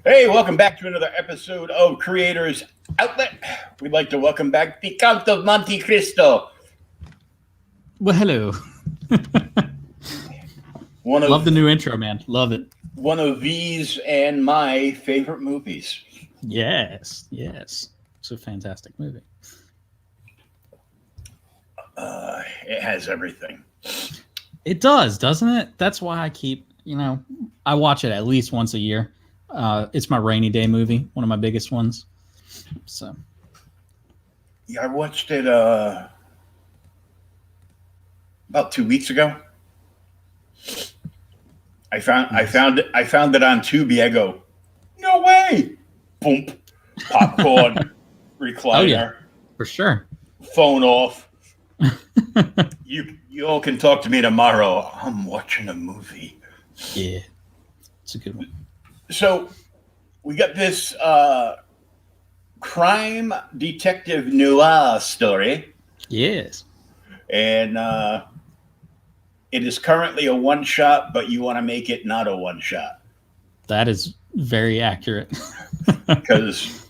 Hey, welcome back to another episode of Creators Outlet. We'd like to welcome back the Count of Monte Cristo. Well, hello. Love the new intro, man. Love it. One of these and my favorite movies. Yes. It's a fantastic movie. It has everything. It does, doesn't it? That's why I keep, I watch it at least once a year. It's my rainy day movie, one of my biggest ones. So, yeah, I watched it about 2 weeks ago. I found it on Tubi. I go, no way! Boom, popcorn, recliner. Oh, yeah, for sure. Phone off. You all can talk to me tomorrow. I'm watching a movie. Yeah, it's a good one. So we got this crime detective noir story. Yes. And it is currently a one-shot, but you want to make it not a one-shot. That is very accurate. Because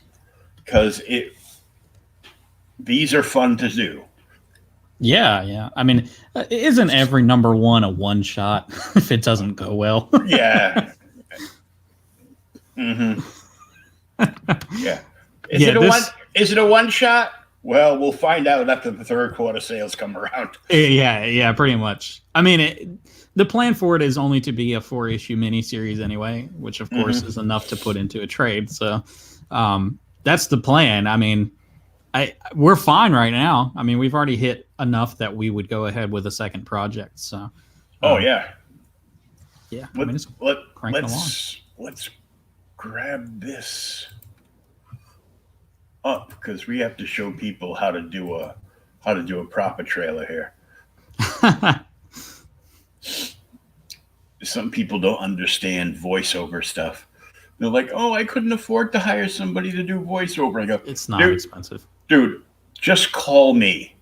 these are fun to do. Yeah. I mean, isn't every number one a one-shot if it doesn't go well? Yeah. Mm-hmm. Yeah. Is it a one shot? Well, we'll find out after the third quarter sales come around. Yeah, pretty much. I mean, the plan for it is only to be a 4-issue miniseries anyway, which of course is enough to put into a trade. So that's the plan. I mean, we're fine right now. I mean, we've already hit enough that we would go ahead with a second project. So. Yeah. Let's grab this up because we have to show people how to do a proper trailer here. Some people don't understand voiceover stuff. They're like, "Oh, I couldn't afford to hire somebody to do voiceover." I go, "It's not expensive, dude. Just call me."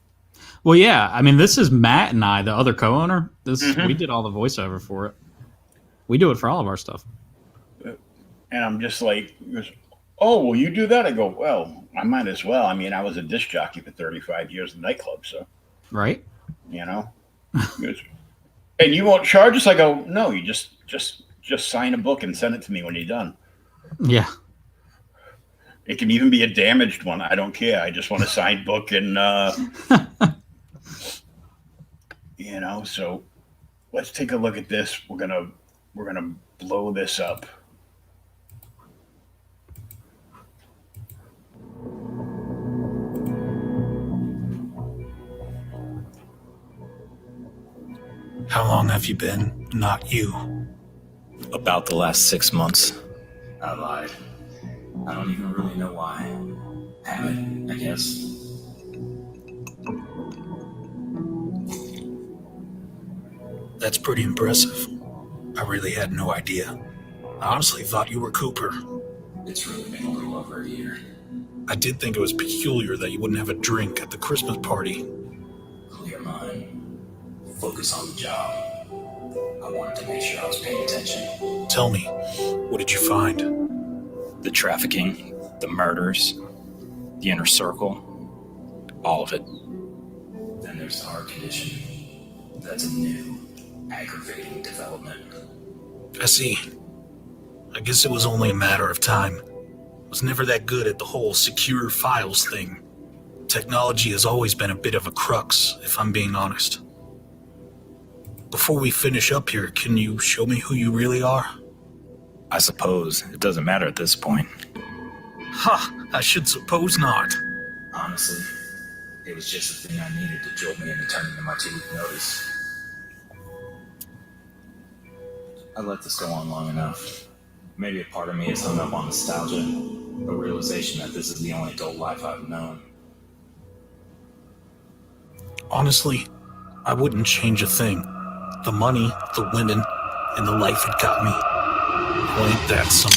Well, yeah. I mean, this is Matt and I, the other co-owner. We did all the voiceover for it. We do it for all of our stuff. And I'm just like, "Oh, will you do that?" I go, "Well, I might as well. I mean, I was a disc jockey for 35 years in nightclubs, so." Right. And you won't charge us? I go, "No, you just sign a book and send it to me when you're done." Yeah. It can even be a damaged one. I don't care. I just want a signed book and, so let's take a look at this. We're going to blow this up. How long have you been not you? About the last 6 months. I lied. I don't even really know why. Habit, I guess. That's pretty impressive. I really had no idea. I honestly thought you were Cooper. It's really been a little over a year. I did think it was peculiar that you wouldn't have a drink at the Christmas party. Clear mind. Focus on the job. I wanted to make sure I was paying attention. Tell me, what did you find? The trafficking, the murders, the inner circle, all of it. Then there's the heart condition. That's a new, aggravating development. I see. I guess it was only a matter of time. I was never that good at the whole secure files thing. Technology has always been a bit of a crux, if I'm being honest. Before we finish up here, can you show me who you really are? I suppose it doesn't matter at this point. Ha! I should suppose not. Honestly, it was just the thing I needed to jolt me into turning to my 2-week notice. I let this go on long enough. Maybe a part of me is hung up on nostalgia, a realization that this is the only adult life I've known. Honestly, I wouldn't change a thing. The money, the women, and the life it got me. Well, ain't that some...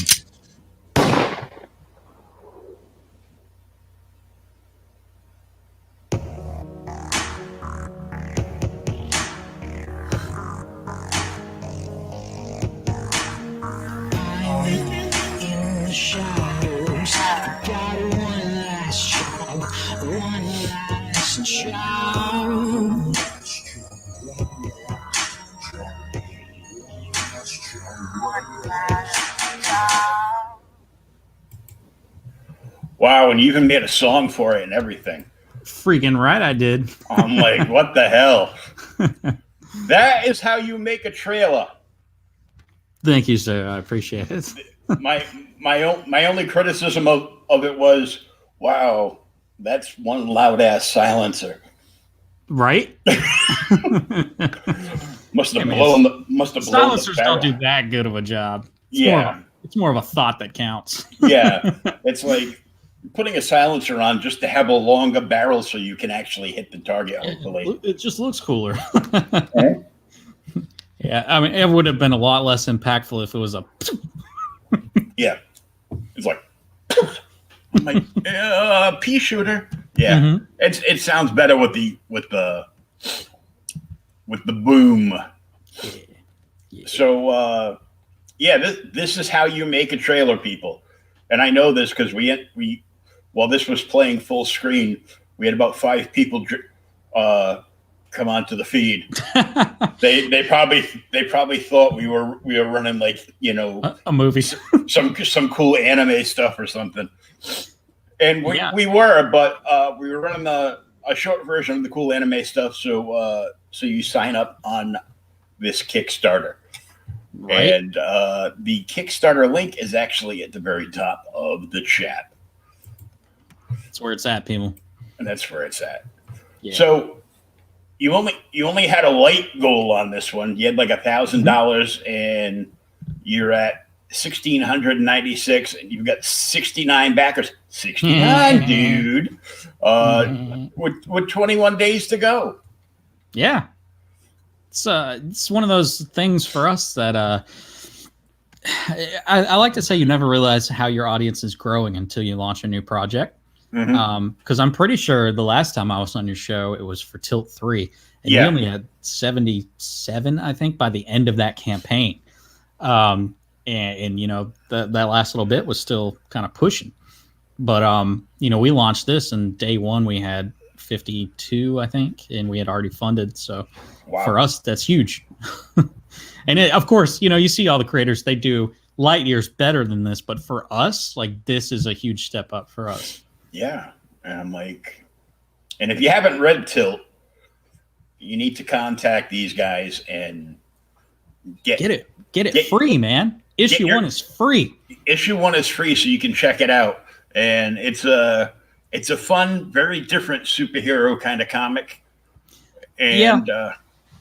Wow, and you even made a song for it and everything. Freaking right, I did. I'm like, what the hell? That is how you make a trailer. Thank you, sir. I appreciate it. My only criticism of it was, wow, that's one loud ass silencer. Right? Must have blown the Silencers barrel. don't do that good of a job. It's more of a thought that counts. Yeah, it's like putting a silencer on just to have a longer barrel so you can actually hit the target, hopefully. It just looks cooler. Okay. Yeah, I mean, it would have been a lot less impactful if it was a... Yeah. It's like... I'm like, pea shooter. Yeah. Mm-hmm. It sounds better with the boom. Yeah. So, this is how you make a trailer, people. And I know this because while this was playing full screen, we had about 5 people come onto the feed. they probably thought we were running like, you know, a movie, some cool anime stuff or something. And we were, but we were running a short version of the cool anime stuff. So you sign up on this Kickstarter. Right. And the Kickstarter link is actually at the very top of the chat. That's where it's at, people. And that's where it's at. Yeah. So you only had a light goal on this one. You had like $1,000, and you're at 1,696, and you've got 69 backers. 69, dude. With 21 days to go. Yeah. It's one of those things for us that I like to say you never realize how your audience is growing until you launch a new project. Because I'm pretty sure the last time I was on your show, it was for Tilt 3. And you only had 77, I think, by the end of that campaign. And you know, that last little bit was still kind of pushing. But, you know, we launched this, and day one we had 52, I think, and we had already funded. So for us, that's huge. And of course, you know, you see all the creators, they do light years better than this. But for us, like, this is a huge step up for us. Yeah. And I'm like, and if you haven't read Tilt, you need to contact these guys and get it free, man. Issue 1 is free. Issue 1 is free, so you can check it out. And it's a fun, very different superhero kind of comic. And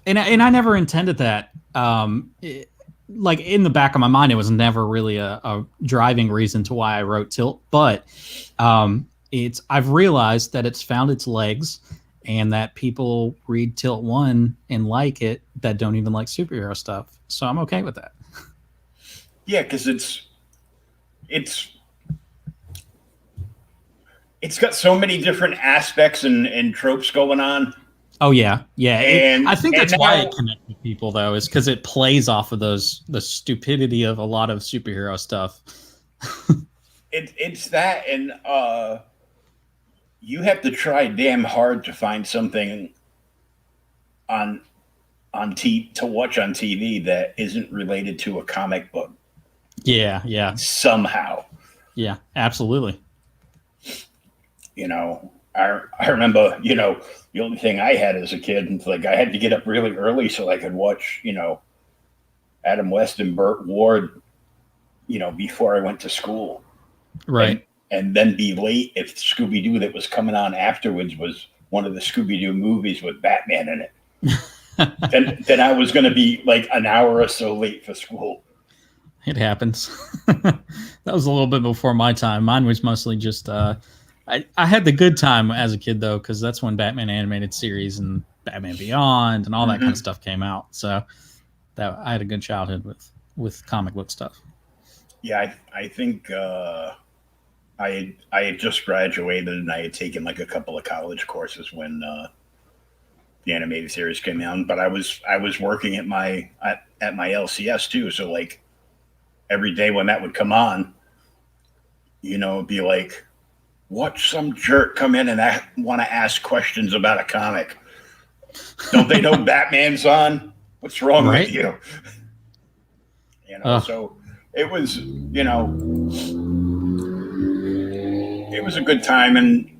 and I never intended that. Like, in the back of my mind, it was never really a driving reason to why I wrote Tilt. But I've realized that it's found its legs, and that people read Tilt 1 and like it that don't even like superhero stuff. So I'm okay with that. Yeah, because it's got so many different aspects and tropes going on. Oh yeah. And I think that's why it connects with people, though, is because it plays off of the stupidity of a lot of superhero stuff. It's that, and you have to try damn hard to find something to watch on TV that isn't related to a comic book. Yeah. Yeah. Somehow. Yeah, absolutely. You know, I remember, the only thing I had as a kid, and like I had to get up really early so I could watch, Adam West and Burt Ward, before I went to school. Right. And then be late if Scooby-Doo that was coming on afterwards was one of the Scooby-Doo movies with Batman in it. then I was going to be like an hour or so late for school. It happens. That was a little bit before my time. Mine was mostly just I had the good time as a kid though, because that's when Batman animated series and Batman Beyond and all that kind of stuff came out. So that I had a good childhood with comic book stuff. Yeah, I think I had just graduated and I had taken like a couple of college courses when the animated series came out. But I was working at my LCS too, so like every day when that would come on, it'd be like, watch some jerk come in and want to ask questions about a comic. Don't they know Batman's on? What's wrong with you? So it was, it was a good time. And,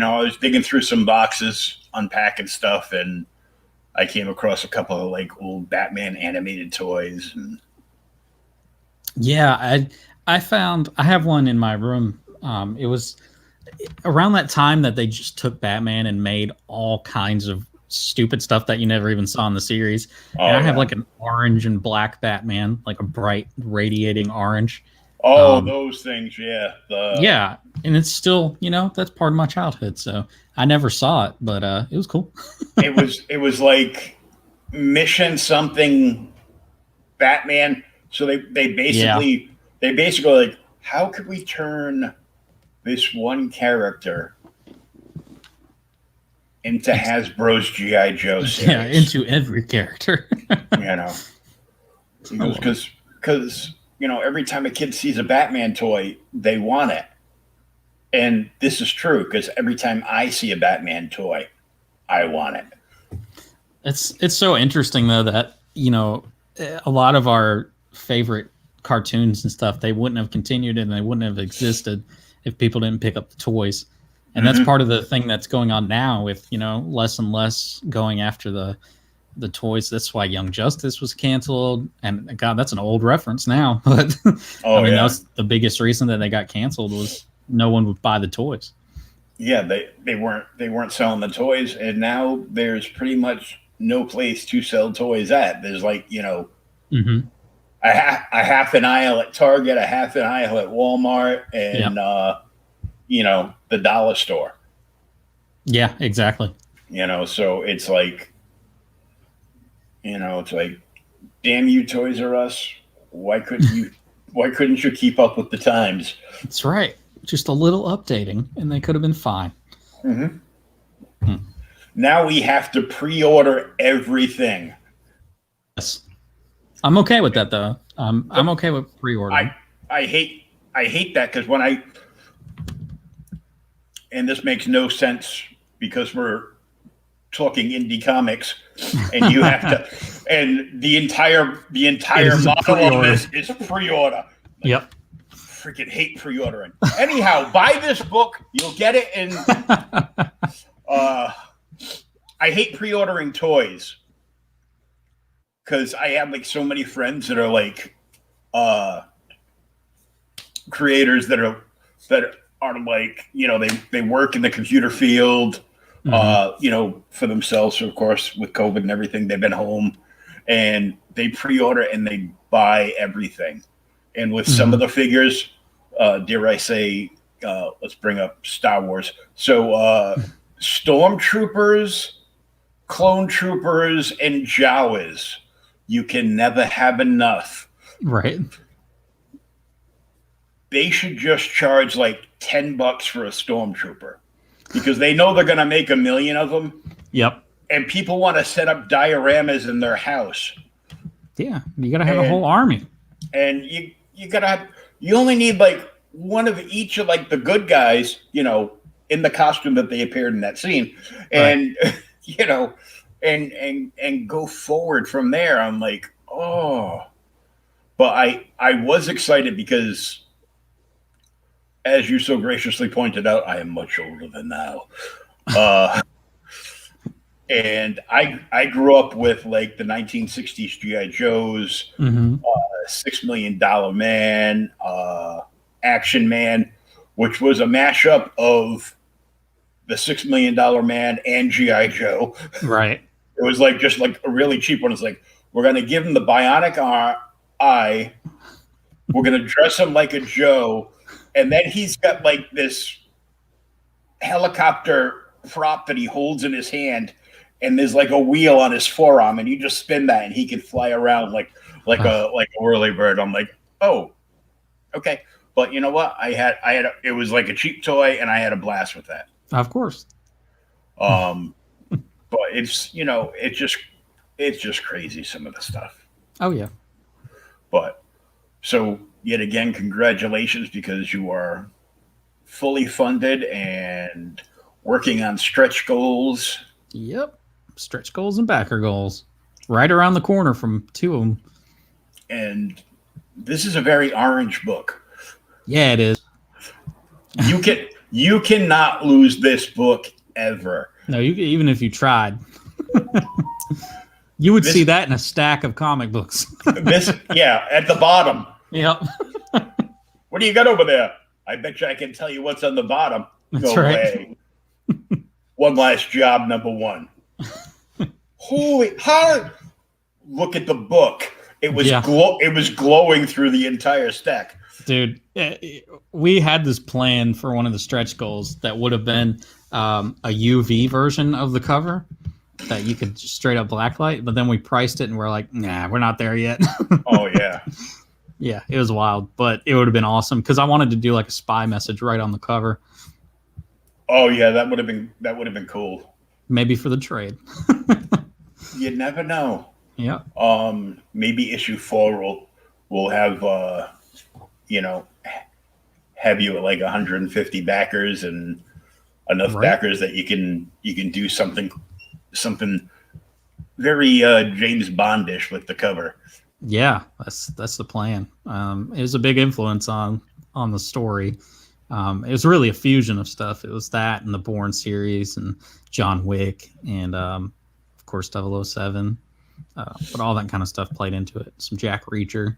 I was digging through some boxes, unpacking stuff, and I came across a couple of like old Batman animated toys. And yeah, I found, I have one in my room. It was around that time that they just took Batman and made all kinds of stupid stuff that you never even saw in the series. And I have like an orange and black Batman, like a bright radiating orange. Those things, yeah. Yeah, and it's still, that's part of my childhood, so I never saw it, but it was cool. it was like Mission something Batman. So they basically like, how could we turn this one character into Hasbro's G.I. Joe series? Yeah, into every character. Because every time a kid sees a Batman toy, they want it. And this is true, because every time I see a Batman toy, I want it. It's so interesting, though, that, a lot of our favorite cartoons and stuff, they wouldn't have continued and they wouldn't have existed if people didn't pick up the toys. And that's part of the thing that's going on now with, less and less going after the toys. That's why Young Justice was canceled. And God, that's an old reference now. But that's the biggest reason that they got canceled was no one would buy the toys. Yeah, they weren't selling the toys, and now there's pretty much no place to sell toys at. There's like, a half an aisle at Target, a half an aisle at Walmart, and the dollar store. Yeah, exactly. So it's like, damn you, Toys R Us. Why couldn't you keep up with the times? That's right. Just a little updating, and they could have been fine. Now we have to pre-order everything. Yes. I'm okay with that, though. I'm okay with pre-ordering. I hate that, because and this makes no sense because we're talking indie comics, and you have to, and the entire model of this is pre-order. Yep. Freaking hate pre-ordering. Anyhow, buy this book. You'll get it in. I hate pre-ordering toys because I have like so many friends that are like creators that are like, they work in the computer field, for themselves. So of course, with COVID and everything, they've been home, and they pre-order and they buy everything. And with some of the figures, dare I say, let's bring up Star Wars. So Stormtroopers, Clone Troopers, and Jawas, you can never have enough. Right. They should just charge like $10 for a Stormtrooper, because they know they're going to make 1 million of them. Yep. And people want to set up dioramas in their house. Yeah, you got to have a whole army. And you only need like one of each of like the good guys, in the costume that they appeared in that scene, and and go forward from there. I'm like, oh, but I was excited because, as you so graciously pointed out, I am much older than now. And I grew up with like the 1960s GI Joes, $6 Million Man, Action Man, which was a mashup of the $6 Million Man and GI Joe. Right. It was like just like a really cheap one. It's like, we're gonna give him the bionic eye. We're gonna dress him like a Joe, and then he's got like this helicopter prop that he holds in his hand, and there's like a wheel on his forearm, and you just spin that, and he can fly around like a whirly bird. I'm like, oh, okay. But you know what? It was like a cheap toy, and I had a blast with that. Of course. But it's it's just crazy, some of the stuff. Oh yeah. But so yet again, congratulations, because you are fully funded and working on stretch goals. Yep. Stretch goals and backer goals. Right around the corner from two of them. And this is a very orange book. Yeah, it is. You cannot lose this book ever. No, even if you tried. You would see that in a stack of comic books. At the bottom. Yep. What do you got over there? I bet you I can tell you what's on the bottom. That's no right. way. One last job, number one. Holy, look at the book. It was it was glowing through the entire stack. Dude, we had this plan for one of the stretch goals that would have been a UV version of the cover that you could just straight up blacklight, but then we priced it and we're like, nah, we're not there yet. Oh yeah. Yeah, it was wild, but it would have been awesome because I wanted to do like a spy message right on the cover. Oh yeah, that would have been cool. Maybe for the trade. You never know. Yeah. Maybe issue 4 will have have you at like 150 backers and enough backers that you can do something very James Bondish with the cover. Yeah, that's the plan. It was a big influence on the story. It was really a fusion of stuff. It was that and the Bourne series and John Wick and of course 007. But all that kind of stuff played into it. Some Jack Reacher.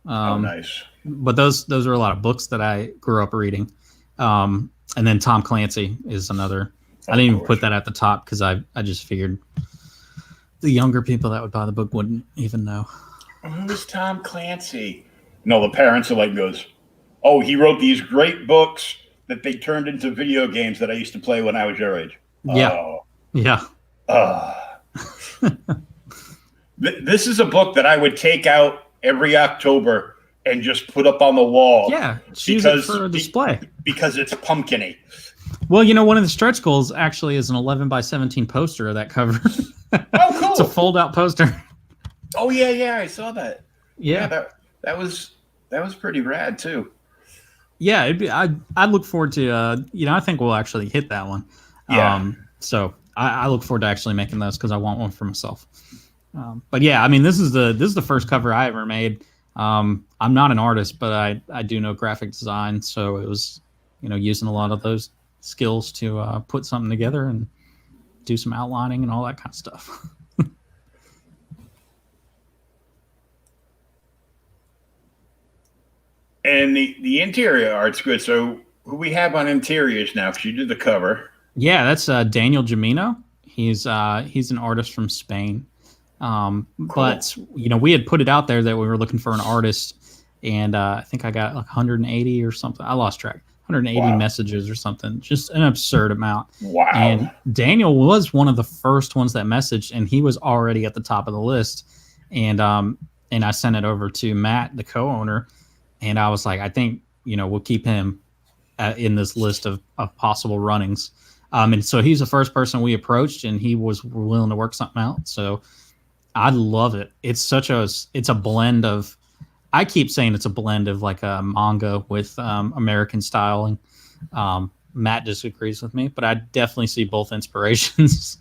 Nice. But those are a lot of books that I grew up reading. And then Tom Clancy is another. I didn't even put that at the top because I just figured the younger people that would buy the book wouldn't even know. Who's Tom Clancy? No, the parents are like goes, oh, he wrote these great books that they turned into video games that I used to play when I was your age. Yeah. Oh. Yeah. This is a book that I would take out every October and just put up on the wall. Yeah, use it for a display. Because it's pumpkin-y. Well, one of the stretch goals actually is an 11x17 poster of that cover. Oh, cool. It's a fold-out poster. Oh, yeah, I saw that. Yeah, that was pretty rad, too. Yeah, I'd look forward to, I think we'll actually hit that one. Yeah. So I look forward to actually making those because I want one for myself. But yeah, I mean, this is the first cover I ever made. I'm not an artist, but I do know graphic design, so it was using a lot of those skills to put something together and do some outlining and all that kind of stuff. And the interior art's good. So who we have on interiors now? Because you did the cover. Yeah, that's Daniel Gimino. He's an artist from Spain. Cool. But we had put it out there that we were looking for an artist, and I think I got like 180 or something. I lost track. 180 messages or something, just an absurd amount. Wow. And Daniel was one of the first ones that messaged, and he was already at the top of the list. And I sent it over to Matt, the co-owner, and I was like, I think we'll keep him in this list of possible runnings. And so he's the first person we approached, and he was willing to work something out. So I love it. It's a blend of, I keep saying it's a blend of like a manga with American styling. Matt disagrees with me, but I definitely see both inspirations.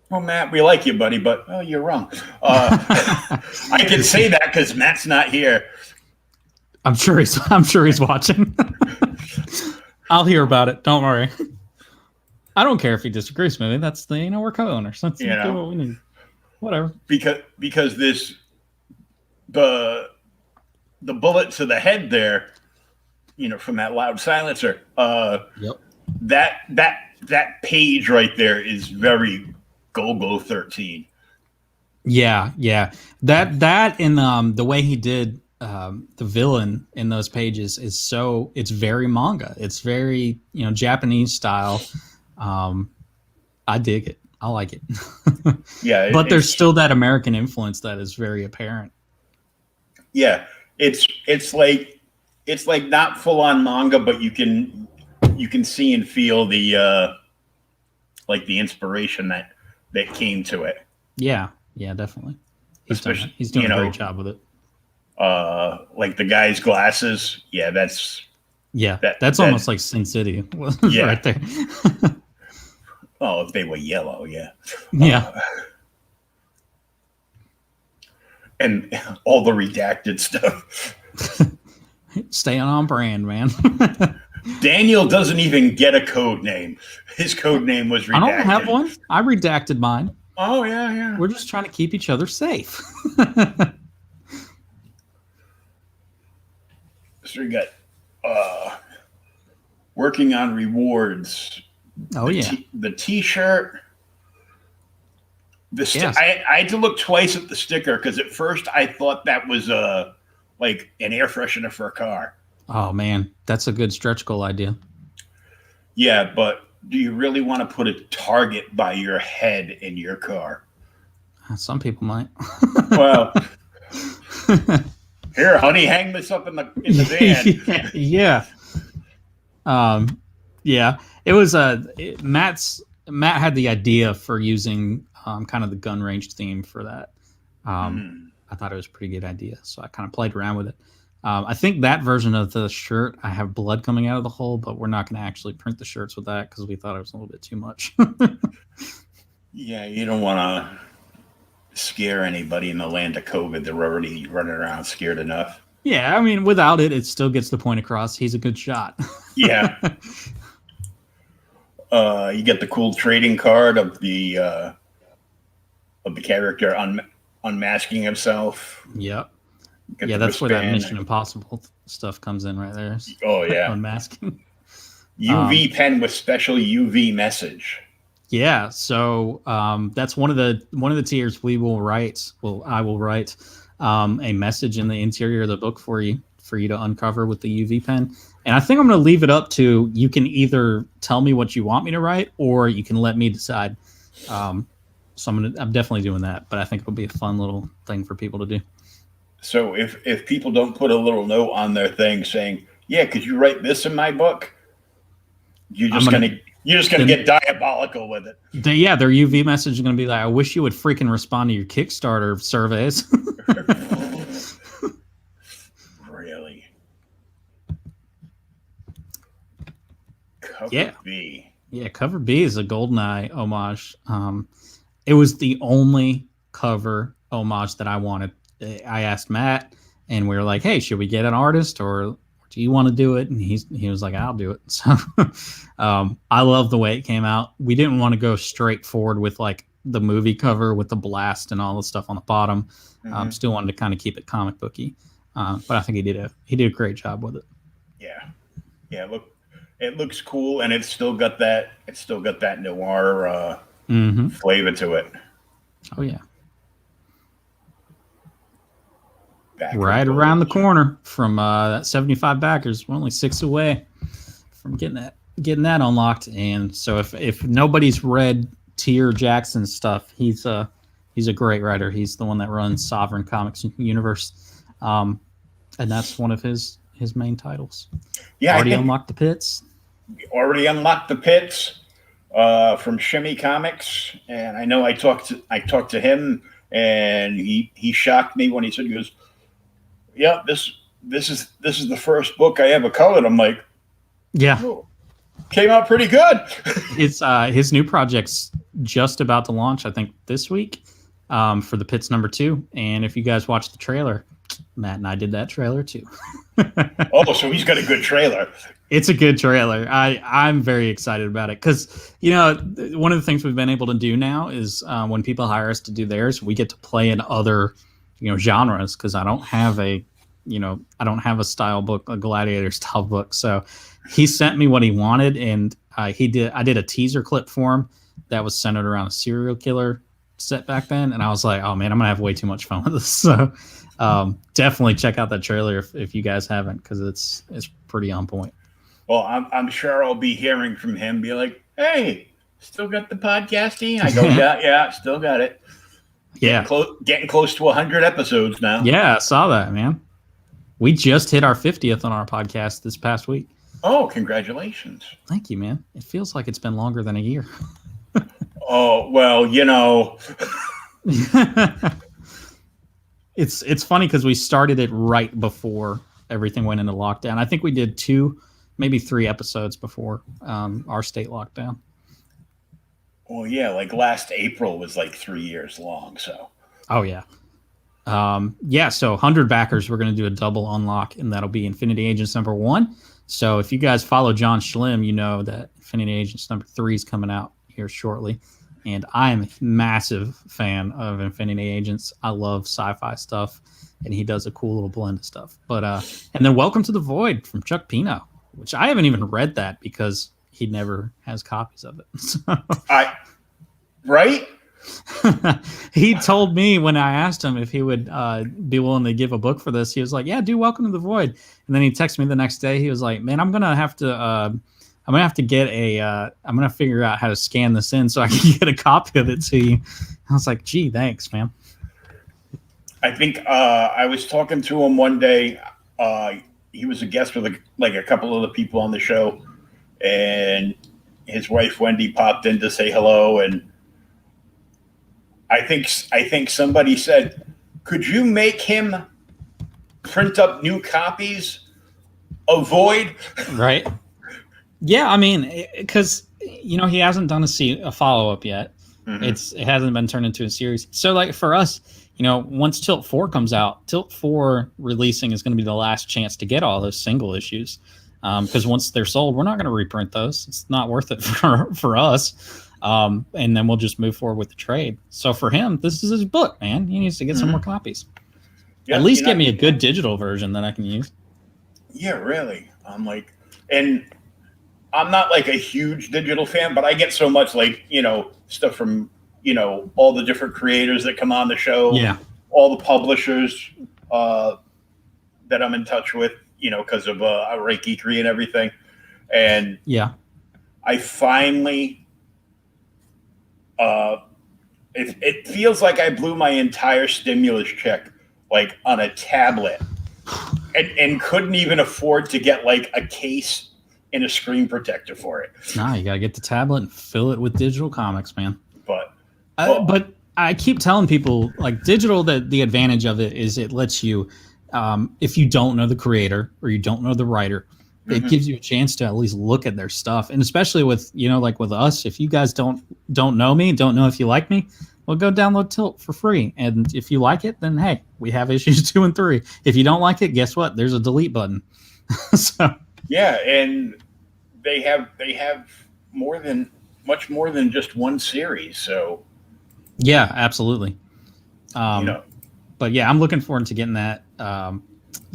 Well, Matt, we like you, buddy, but you're wrong. I can say that because Matt's not here. I'm sure he's watching. I'll hear about it. Don't worry. I don't care if he disagrees with me. That's the we're co-owners. Let's do what we need. Whatever. Because this the bullet to the head there, from that loud silencer. Yep. That page right there is very Go-Go 13. Yeah. That and the way he did the villain in those pages it's very manga. It's very Japanese style. I dig it. I like it. Yeah, but there's still that American influence that is very apparent. Yeah, it's like not full on manga, but you can see and feel the the inspiration that came to it. Yeah, definitely. He's doing a great job with it. Like the guy's glasses. Yeah, that's almost like Sin City. Right there. Oh, if they were yellow, yeah. Yeah. And all the redacted stuff. Staying on brand, man. Daniel doesn't even get a code name. His code name was redacted. I don't have one. I redacted mine. Oh, yeah. We're just trying to keep each other safe. So we got working on rewards. Oh, the T-shirt. I had to look twice at the sticker because at first I thought that was like an air freshener for a car. Oh man, that's a good stretch goal idea. Yeah, but do you really want to put a target by your head in your car? Some people might. Well, here, honey, hang this up in the van. Yeah. Yeah. It was Matt had the idea for using kind of the gun range theme for that. I thought it was a pretty good idea, so I kind of played around with it. I think that version of the shirt, I have blood coming out of the hole, but we're not going to actually print the shirts with that because we thought it was a little bit too much. Yeah, you don't want to scare anybody in the land of COVID. They're already running around scared enough. Yeah, I mean, without it still gets the point across. He's a good shot. Yeah. You get the cool trading card of the character unmasking himself. Yep. Yeah, that's where that Mission Impossible stuff comes in right there. Oh, yeah. Unmasking. UV pen with special UV message. Yeah, so that's one of the tiers we will write. Well, I will write a message in the interior of the book for you to uncover with the UV pen. And I think I'm going to leave it up to you can either tell me what you want me to write or you can let me decide. So I'm definitely doing that, but I think it'll be a fun little thing for people to do. So if people don't put a little note on their thing saying, "Yeah, could you write this in my book?" You're just gonna get diabolical with it. Their UV message is gonna be like, "I wish you would freaking respond to your Kickstarter surveys." Really? Cover B. Yeah, cover B is a GoldenEye homage. It was the only cover homage that I wanted. I asked Matt, and we were like, "Hey, should we get an artist, or do you want to do it?" And he was like, "I'll do it." So I love the way it came out. We didn't want to go straight forward with like the movie cover with the blast and all the stuff on the bottom. Still wanted to kind of keep it comic booky, but I think he did a great job with it. Yeah. Look, it looks cool, and it's still got that noir flavor to it. Oh yeah. Right around the corner from that 75 backers. We're only 6 away from getting that unlocked. And so if nobody's read Tier Jackson's stuff, he's a great writer. He's the one that runs Sovereign Comics Universe, and that's one of his main titles. Yeah, already unlocked the pits from Shimmy Comics, and I know I talked to him, and he shocked me when he said, he goes, "Yeah, this is the first book I ever colored." I'm like, yeah, oh, came out pretty good. It's his new project's just about to launch, I think this week, for the Pits #2. And if you guys watch the trailer, Matt and I did that trailer too. Oh, so he's got a good trailer. It's a good trailer. I'm very excited about it because, you know, one of the things we've been able to do now is when people hire us to do theirs, we get to play in other, you know, genres because I don't have a style book, a Gladiator style book. So he sent me what he wanted, and I did a teaser clip for him that was centered around a serial killer set back then, and I was like, oh man, I'm gonna have way too much fun with this. So definitely check out that trailer if you guys haven't, because it's pretty on point. Well, I'm sure I'll be hearing from him, be like, hey, still got the podcasting? I go, yeah, still got it. Yeah. Getting close to 100 episodes now. Yeah, I saw that, man. We just hit our 50th on our podcast this past week. Oh, congratulations. Thank you, man. It feels like it's been longer than a year. Oh, well, you know. It's funny because we started it right before everything went into lockdown. I think we did 2, maybe 3 episodes before our state lockdown. Well, yeah, like last April was like 3 years long, so. Oh, yeah. So 100 backers, we're going to do a double unlock, and that'll be Infinity Agents #1. So if you guys follow John Schlim, you know that Infinity Agents #3 is coming out here shortly. And I am a massive fan of Infinity Agents. I love sci-fi stuff, and he does a cool little blend of stuff. But and then Welcome to the Void from Chuck Pino, which I haven't even read that because he never has copies of it. So. Right? He told me when I asked him if he would be willing to give a book for this, he was like, yeah, do Welcome to the Void. And then he texted me the next day. He was like, man, I'm going to figure out how to scan this in so I can get a copy of it to you. I was like, gee, thanks, man. I think I was talking to him one day. He was a guest with a couple of the people on the show, and his wife Wendy popped in to say hello, and I think somebody said, could you make him print up new copies of Void? Right. Yeah, I mean, because, you know, he hasn't done a follow-up yet. Mm-hmm. It hasn't been turned into a series. So, like, for us, you know, once Tilt 4 comes out, Tilt 4 releasing is going to be the last chance to get all those single issues. Because once they're sold, we're not going to reprint those. It's not worth it for us. And then we'll just move forward with the trade. So for him, this is his book, man. He needs to get some more copies. Yeah, at least get me a good digital version that I can use. Yeah, really. And I'm not like a huge digital fan, but I get so much like, you know, stuff from, you know, all the different creators that come on the show. Yeah. All the publishers that I'm in touch with, you know, because of Reiki Tree and everything. And yeah, I finally... it feels like I blew my entire stimulus check like on a tablet and couldn't even afford to get like a case and a screen protector for it. Nah, you gotta get the tablet and fill it with digital comics, man. But I keep telling people, like, digital, the advantage of it is it lets you, if you don't know the creator or you don't know the writer, it gives you a chance to at least look at their stuff. And especially with, you know, like with us, if you guys don't know me, don't know if you like me, well, go download Tilt for free. And if you like it, then hey, we have issues 2 and 3. If you don't like it, guess what? There's a delete button. So yeah, and they have much more than just one series. So yeah, absolutely. You know. But yeah, I'm looking forward to getting that.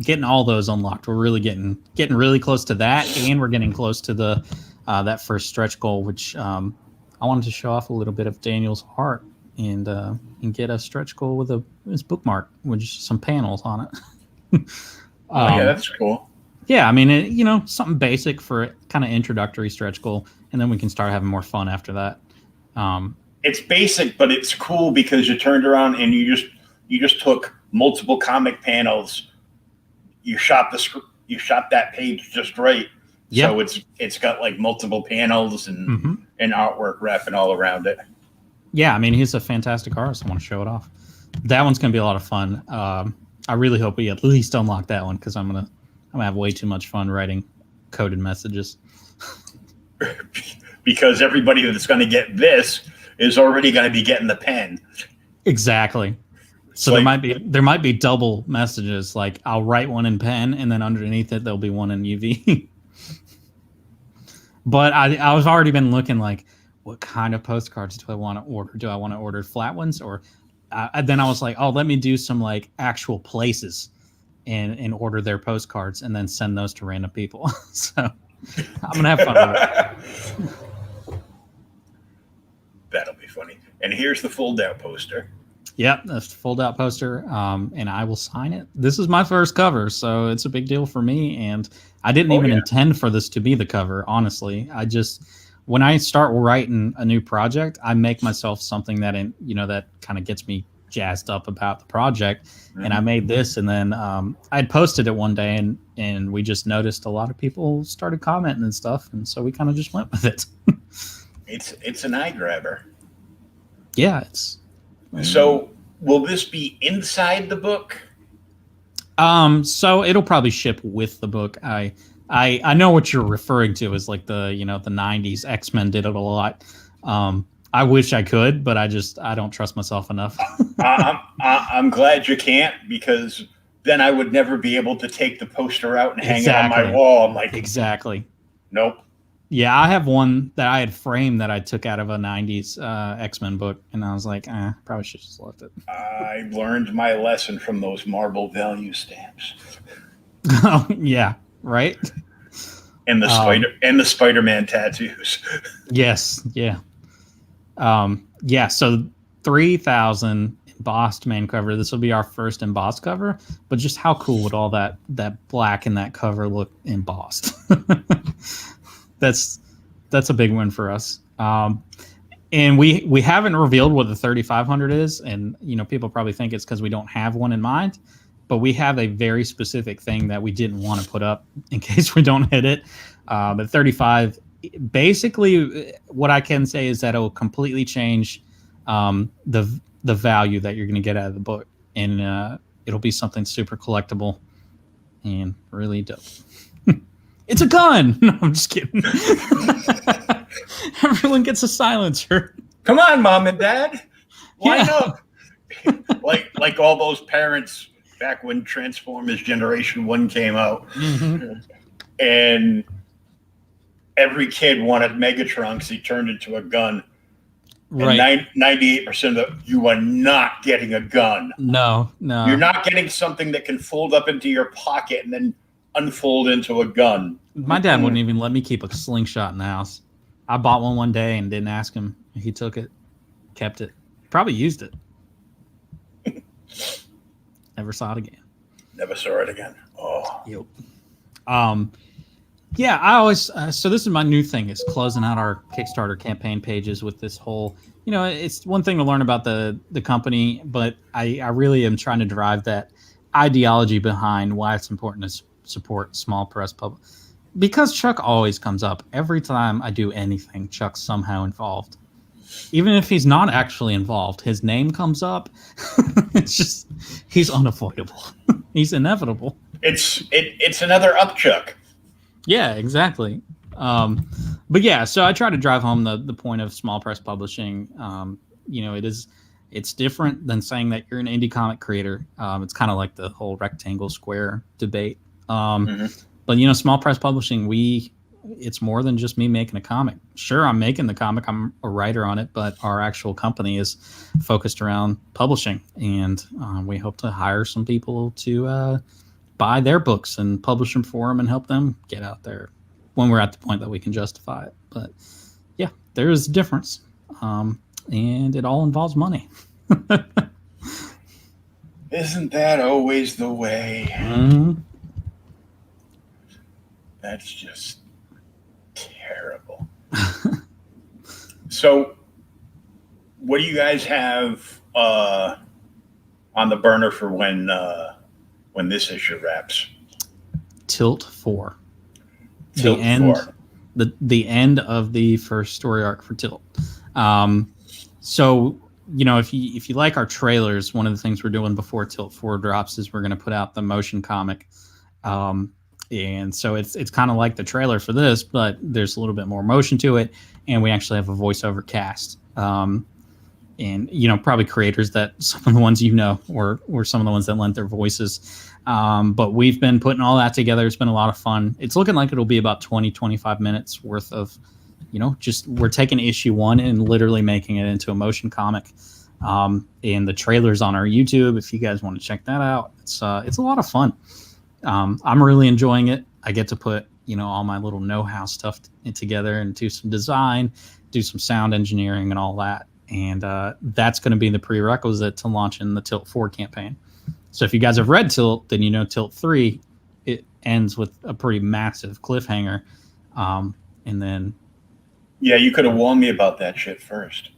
Getting all those unlocked. We're really getting really close to that, and we're getting close to the that first stretch goal, which I wanted to show off a little bit of Daniel's art and get a stretch goal with his bookmark with just some panels on it. Yeah, that's cool. Yeah, I mean, you know, something basic for a kind of introductory stretch goal, and then we can start having more fun after that. It's basic, but it's cool because you turned around and you just took multiple comic panels. You shot that page just right. Yep. So it's got like multiple panels and artwork wrapping all around it. Yeah, I mean, he's a fantastic artist. I want to show it off. That one's gonna be a lot of fun. I really hope we at least unlock that one because I'm gonna have way too much fun writing coded messages. Because everybody that's gonna get this is already gonna be getting the pen. Exactly. So there might be double messages. Like I'll write one in pen, and then underneath it there'll be one in UV. But I was already been looking like, what kind of postcards do I want to order? Do I want to order flat ones, or then I was like, oh, let me do some like actual places and order their postcards and then send those to random people. So I'm gonna have fun with it. That'll be funny. And here's the fold-out poster. Yep, a fold-out poster, and I will sign it. This is my first cover, so it's a big deal for me. And I didn't even intend for this to be the cover, honestly. I just, when I start writing a new project, I make myself something that, that kind of gets me jazzed up about the project. Mm-hmm. And I made this, and then I'd posted it one day, and we just noticed a lot of people started commenting and stuff, and so we kind of just went with it. It's an eye grabber. Yeah, it's. So will this be inside the book? So it'll probably ship with the book. I know what you're referring to is like the 90s X-Men did it a lot. I wish I could, but I don't trust myself enough. I'm glad you can't, because then I would never be able to take the poster out and hang it on my wall. I'm like, exactly. Nope. Yeah, I have one that I had framed that I took out of a 90s X-Men book, and I was like, probably should have just left it. I learned my lesson from those Marvel value stamps. Oh, yeah, right? And the Spider-Man tattoos. Yes, yeah. Yeah, so 3,000 embossed main cover. This will be our first embossed cover, but just how cool would all that black in that cover look embossed? That's a big win for us. And we haven't revealed what the 3500 is, and people probably think it's because we don't have one in mind, but we have a very specific thing that we didn't want to put up in case we don't hit it. But 35, basically, what I can say is that it will completely change the value that you're going to get out of the book, and it'll be something super collectible and really dope. It's a gun. No, I'm just kidding. Everyone gets a silencer. Come on, Mom and Dad. Why not? like all those parents back when Transformers Generation 1 came out. Mm-hmm. And every kid wanted Megatron because he turned into a gun. Right. And 98% of them, you are not getting a gun. No. You're not getting something that can fold up into your pocket and then unfold into a gun. My dad wouldn't even let me keep a slingshot in the house. I bought one day and didn't ask him. He took it, kept it, probably used it. Never saw it again. Never saw it again. Oh. Yep. Yeah, I always so this is my new thing, is closing out our Kickstarter campaign pages with this whole, it's one thing to learn about the company, but I really am trying to drive that ideology behind why it's important to support small press public, because Chuck always comes up every time I do anything. Chuck's somehow involved, even if he's not actually involved. His name comes up. It's just, he's unavoidable. He's inevitable. It's another up Chuck. Yeah, exactly. But yeah, so I try to drive home the point of small press publishing. It's different than saying that you're an indie comic creator. It's kind of like the whole rectangle square debate. But small press publishing, it's more than just me making a comic. Sure, I'm making the comic, I'm a writer on it, but our actual company is focused around publishing, and we hope to hire some people to buy their books and publish them for them and help them get out there when we're at the point that we can justify it. But yeah, there is a difference, and it all involves money. Isn't that always the way? Mm-hmm. That's just terrible. So, what do you guys have on the burner for when this issue wraps? Tilt 4. Tilt the end 4. The end of the first story arc for Tilt. So if you like our trailers, one of the things we're doing before Tilt 4 drops is we're going to put out the motion comic. And so it's kind of like the trailer for this, but there's a little bit more motion to it, and we actually have a voiceover cast. and probably creators that some of the ones or some of the ones that lent their voices. But we've been putting all that together. It's been a lot of fun. It's looking like it'll be about 20-25 minutes worth of, just we're taking issue 1 and literally making it into a motion comic. And the trailer's on our YouTube if you guys want to check that out. It's a lot of fun. I'm really enjoying it. I get to put all my little know-how stuff together and do some design, do some sound engineering and all that. And that's going to be the prerequisite to launching the Tilt 4 campaign. So if you guys have read Tilt, then Tilt 3, it ends with a pretty massive cliffhanger. And then... Yeah, you could have warned me about that shit first.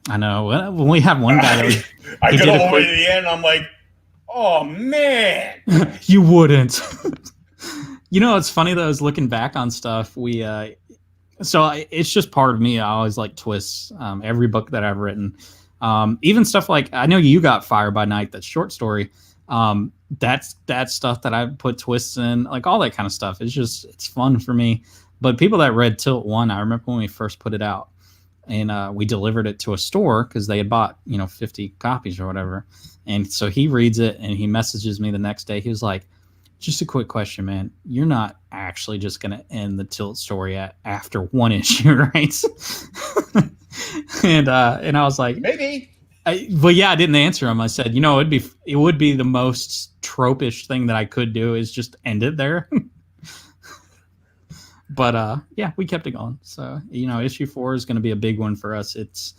I know. When we have one guy that was... I got all the way to the end, I'm like, oh, man. You wouldn't. It's funny that I was looking back on stuff. It's just part of me. I always like twists. Every book that I've written, even stuff like, I know you got Fire by Night, that short story. That's stuff that I put twists in, like all that kind of stuff. It's fun for me. But people that read Tilt 1, I remember when we first put it out, and we delivered it to a store because they had bought 50 copies or whatever. And so he reads it and he messages me the next day. He was like, just a quick question, man. You're not actually just going to end the Tilt story after 1 issue, right? and I was like, maybe. But yeah, I didn't answer him. I said, it would be the most tropish thing that I could do is just end it there. But yeah, we kept it going. So issue 4 is going to be a big one for us. It's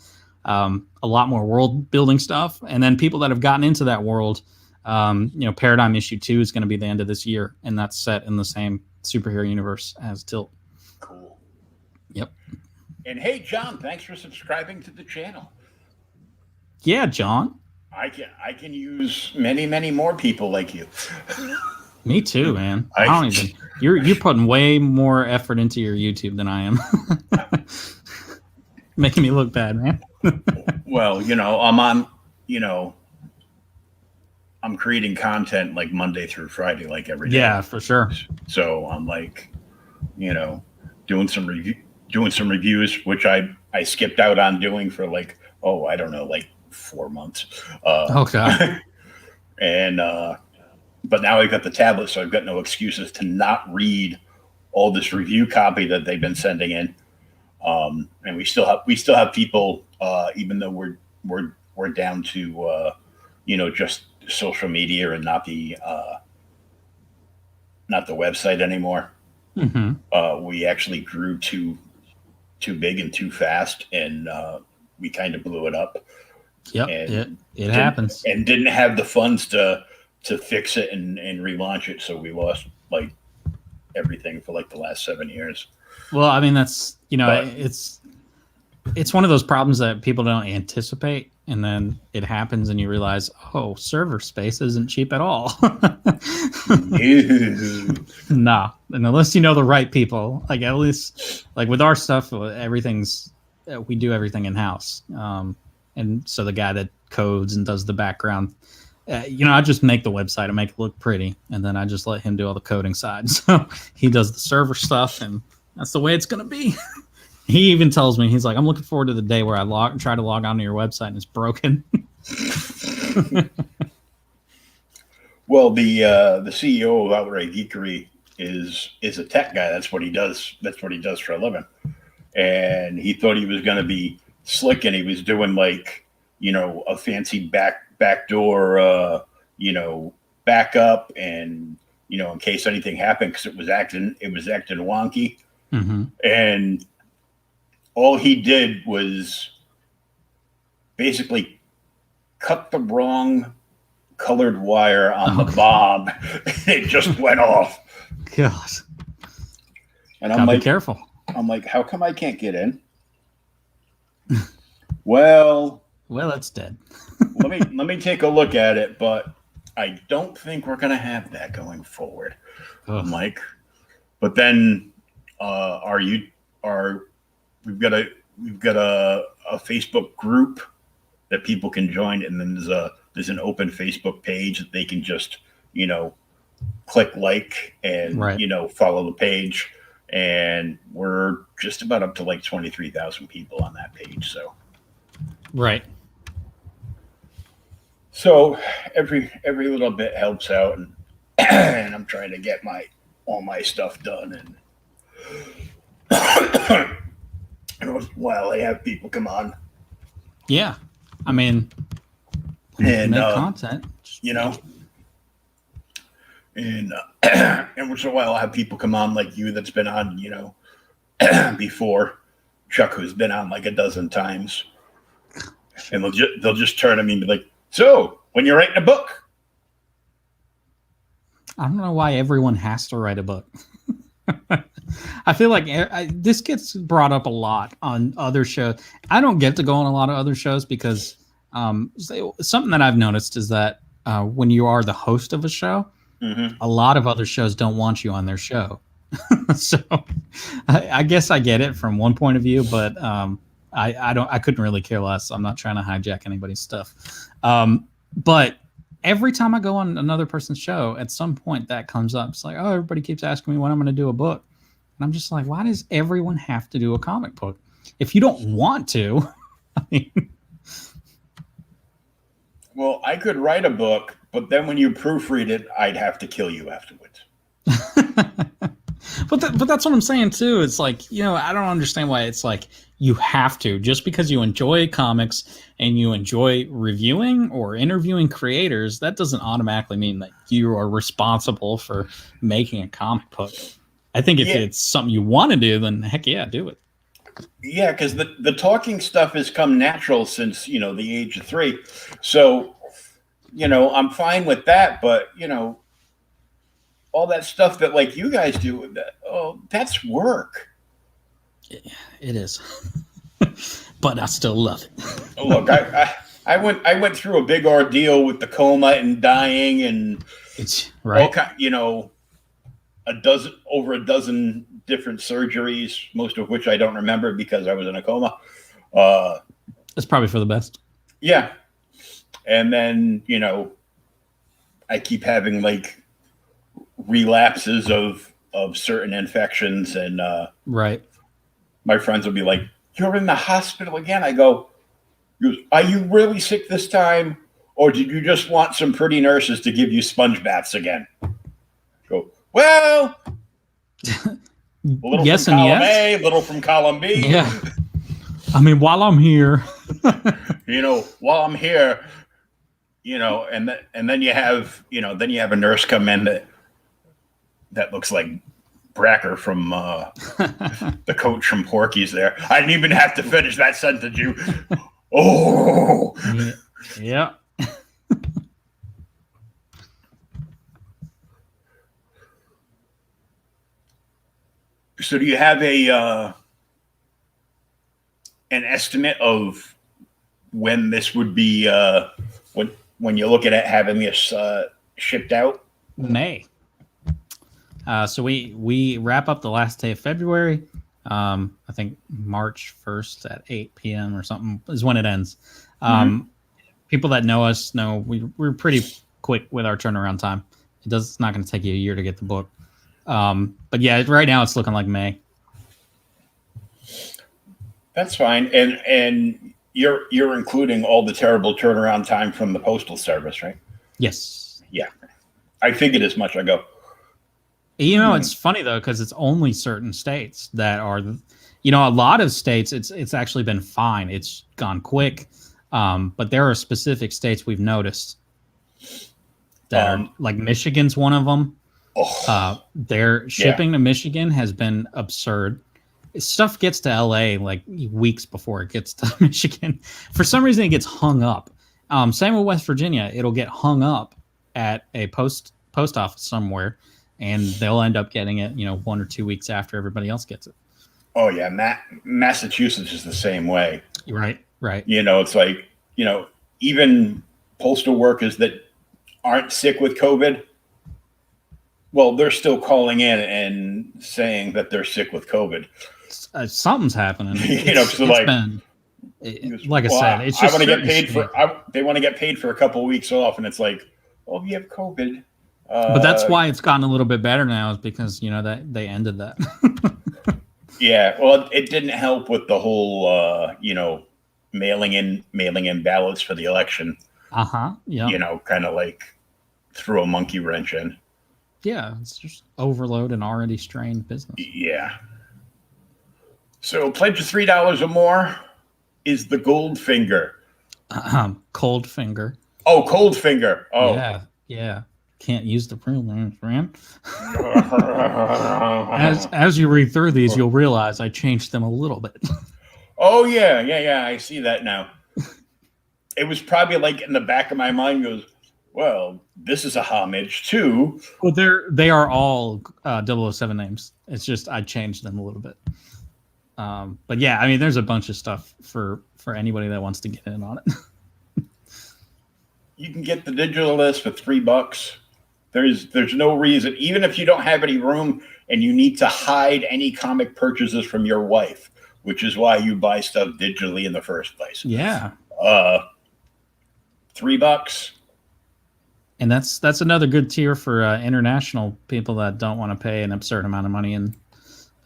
a lot more world building stuff, and then people that have gotten into that world. Paradigm issue 2 is going to be the end of this year, and that's set in the same superhero universe as Tilt. Cool. Yep. And hey, John, thanks for subscribing to the channel. Yeah, John. I can use many, many more people like you. Me too, man. You're putting way more effort into your YouTube than I am. Making me look bad, man. Well, I'm on, I'm creating content like Monday through Friday, like every day. Yeah, for sure. So I'm like, doing some reviews, which I skipped out on doing for like, I don't know, like 4 months. Okay. And but now I've got the tablet, so I've got no excuses to not read all this review copy that they've been sending in. And we still have people, even though we're down to just social media and not the website anymore. Mm-hmm. We actually grew too big and too fast, and we kind of blew it up. Yep, it happens. And didn't have the funds to fix it and relaunch it, so we lost like everything for like the last 7 years. Well, I mean, that's it's one of those problems that people don't anticipate, and then it happens and you realize, server space isn't cheap at all. Nah, and unless you know the right people, like at least like with our stuff, we do everything in house. And so the guy that codes and does the background, I just make the website and make it look pretty, and then I just let him do all the coding side. So he does the server stuff, and that's the way it's going to be. He even tells me, he's like, I'm looking forward to the day where I try to log onto your website and it's broken. Well, the CEO of Outright Geekery is a tech guy. That's what he does. That's what he does for a living. And he thought he was going to be slick, and he was doing like, a fancy backdoor, backup, and in case anything happened, because it was acting wonky. Mm-hmm. And all he did was basically cut the wrong colored wire on the bomb. It just went off. God. And I'm like, be careful. I'm like, how come I can't get in? Well, it's dead. let me take a look at it, but I don't think we're gonna have that going forward. I'm like, but then we've got a Facebook group that people can join, and then there's an open Facebook page that they can just click like and follow the page, and we're just about up to like 23,000 people on that page. So right. So every little bit helps out, and and I'm trying to get all my stuff done, and while I have people come on, Yeah, I mean, and make content, you know, and and once in a while I'll have people come on like you that's been on, before. Chuck, who's been on like a dozen times, and they'll just turn to me and be like, "So, when you're writing a book?" I don't know why everyone has to write a book. I feel like this gets brought up a lot on other shows. I don't get to go on a lot of other shows because something that I've noticed is that when you are the host of a show, a lot of other shows don't want you on their show. So I guess I get it from one point of view, but I couldn't really care less. I'm not trying to hijack anybody's stuff. But every time I go on another person's show, at some point that comes up. It's like, oh, everybody keeps asking me when I'm going to do a book. And I'm just like, why does everyone have to do a comic book? If you don't want to, I mean... Well, I could write a book, but then when you proofread it, I'd have to kill you afterwards. But that's what I'm saying too. It's like, I don't understand why it's like you have to, just because you enjoy comics and you enjoy reviewing or interviewing creators, that doesn't automatically mean that you are responsible for making a comic book. I think if it's something you want to do, then heck yeah, do it. Yeah, because the talking stuff has come natural since, the age of 3. So, I'm fine with that, but, all that stuff that like you guys do, that's work. Yeah, it is. But I still love it. Look, I went through a big ordeal with the coma and dying and it's right. Over a dozen different surgeries, most of which I don't remember because I was in a coma. That's probably for the best. Yeah. And then, I keep having like relapses of certain infections, and right. My friends will be like, "You're in the hospital again." I go, "Are you really sick this time, or did you just want some pretty nurses to give you sponge baths again?" Go, well, a little yes from and column yes. A, a little from column B. Yeah. I mean, while I'm here, while I'm here, and then you have, a nurse come in that looks like Bracker from the coach from Porky's there. I didn't even have to finish that sentence. Yeah. So do you have an estimate of when this would be when you look at it having this shipped out? May. So we wrap up the last day of February. I think March 1st at 8 p.m. or something is when it ends. People that know us know we're pretty quick with our turnaround time. It's not going to take you a year to get the book. But yeah, right now it's looking like May. That's fine. And you're including all the terrible turnaround time from the Postal Service, right? Yes. Yeah. I figured as much. I go, it's funny though, because it's only certain states that are, a lot of states, it's actually been fine. It's gone quick. But there are specific states we've noticed that are, like Michigan's one of them. Their shipping to Michigan has been absurd. Stuff gets to LA like weeks before it gets to Michigan. For some reason, it gets hung up. Same with West Virginia. It'll get hung up at a post office somewhere, and they'll end up getting it, 1 or 2 weeks after everybody else gets it. Oh yeah, Massachusetts is the same way. Right. It's like, even postal workers that aren't sick with COVID, well, they're still calling in and saying that they're sick with COVID. Something's happening. Like I said, it's just I want to get paid they want to get paid for a couple of weeks off, and it's like, oh, you have COVID. But that's why it's gotten a little bit better now, is because that they ended that. Yeah, well, it didn't help with the whole mailing in ballots for the election. Yeah. You know, kind of like throw a monkey wrench in. Yeah, it's just overload an already strained business. Yeah. So pledge of $3 or more is the Goldfinger. Cold finger. Oh, Coldfinger. Oh. Yeah. Can't use the real names, man. as you read through these, you'll realize I changed them a little bit. Oh yeah. I see that now. It was probably like in the back of my mind goes, well, this is a homage to. Well, they are all 007 names. It's just I changed them a little bit. But yeah, I mean, there's a bunch of stuff for anybody that wants to get in on it. You can get the digital list for $3. There's no reason, even if you don't have any room and you need to hide any comic purchases from your wife, which is why you buy stuff digitally in the first place. Yeah. $3. And that's another good tier for international people that don't want to pay an absurd amount of money. And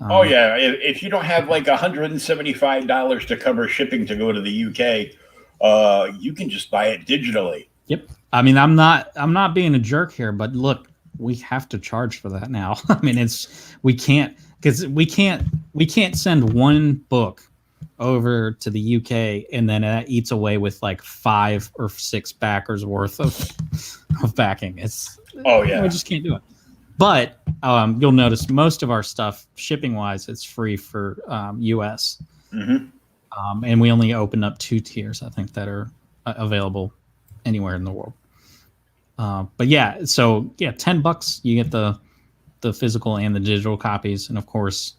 oh yeah, if you don't have like $175 to cover shipping to go to the UK, you can just buy it digitally. Yep. I mean, I'm not being a jerk here, but look, we have to charge for that now. I mean, we can't send one book over to the UK and then that eats away with like 5 or 6 backers worth of backing. We just can't do it. But you'll notice most of our stuff, shipping wise, it's free for US. Mm-hmm. And we only opened up 2 tiers, I think, that are available anywhere in the world. But yeah, so yeah, $10 you get the physical and the digital copies, and of course,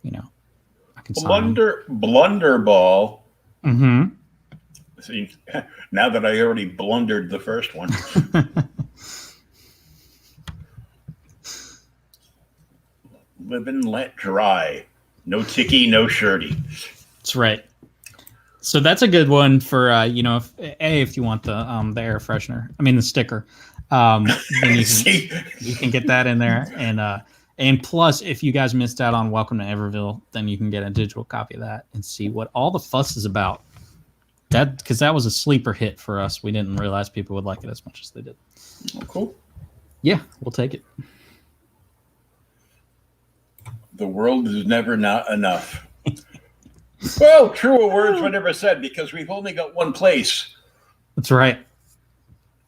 you know, I can Blunderball. Mm-hmm. See, now that I already blundered the first one. Live and let dry. No ticky, no shirty. That's right. So that's a good one for if you want the air freshener. I mean the sticker. Then you can get that in there, and plus if you guys missed out on Welcome to Everville, then you can get a digital copy of that and see what all the fuss is about. That because that was a sleeper hit for us. We didn't realize people would like it as much as they did. Oh, cool. Yeah, we'll take it. The world is never not enough. Well, truer words were never said because we've only got one place. That's right.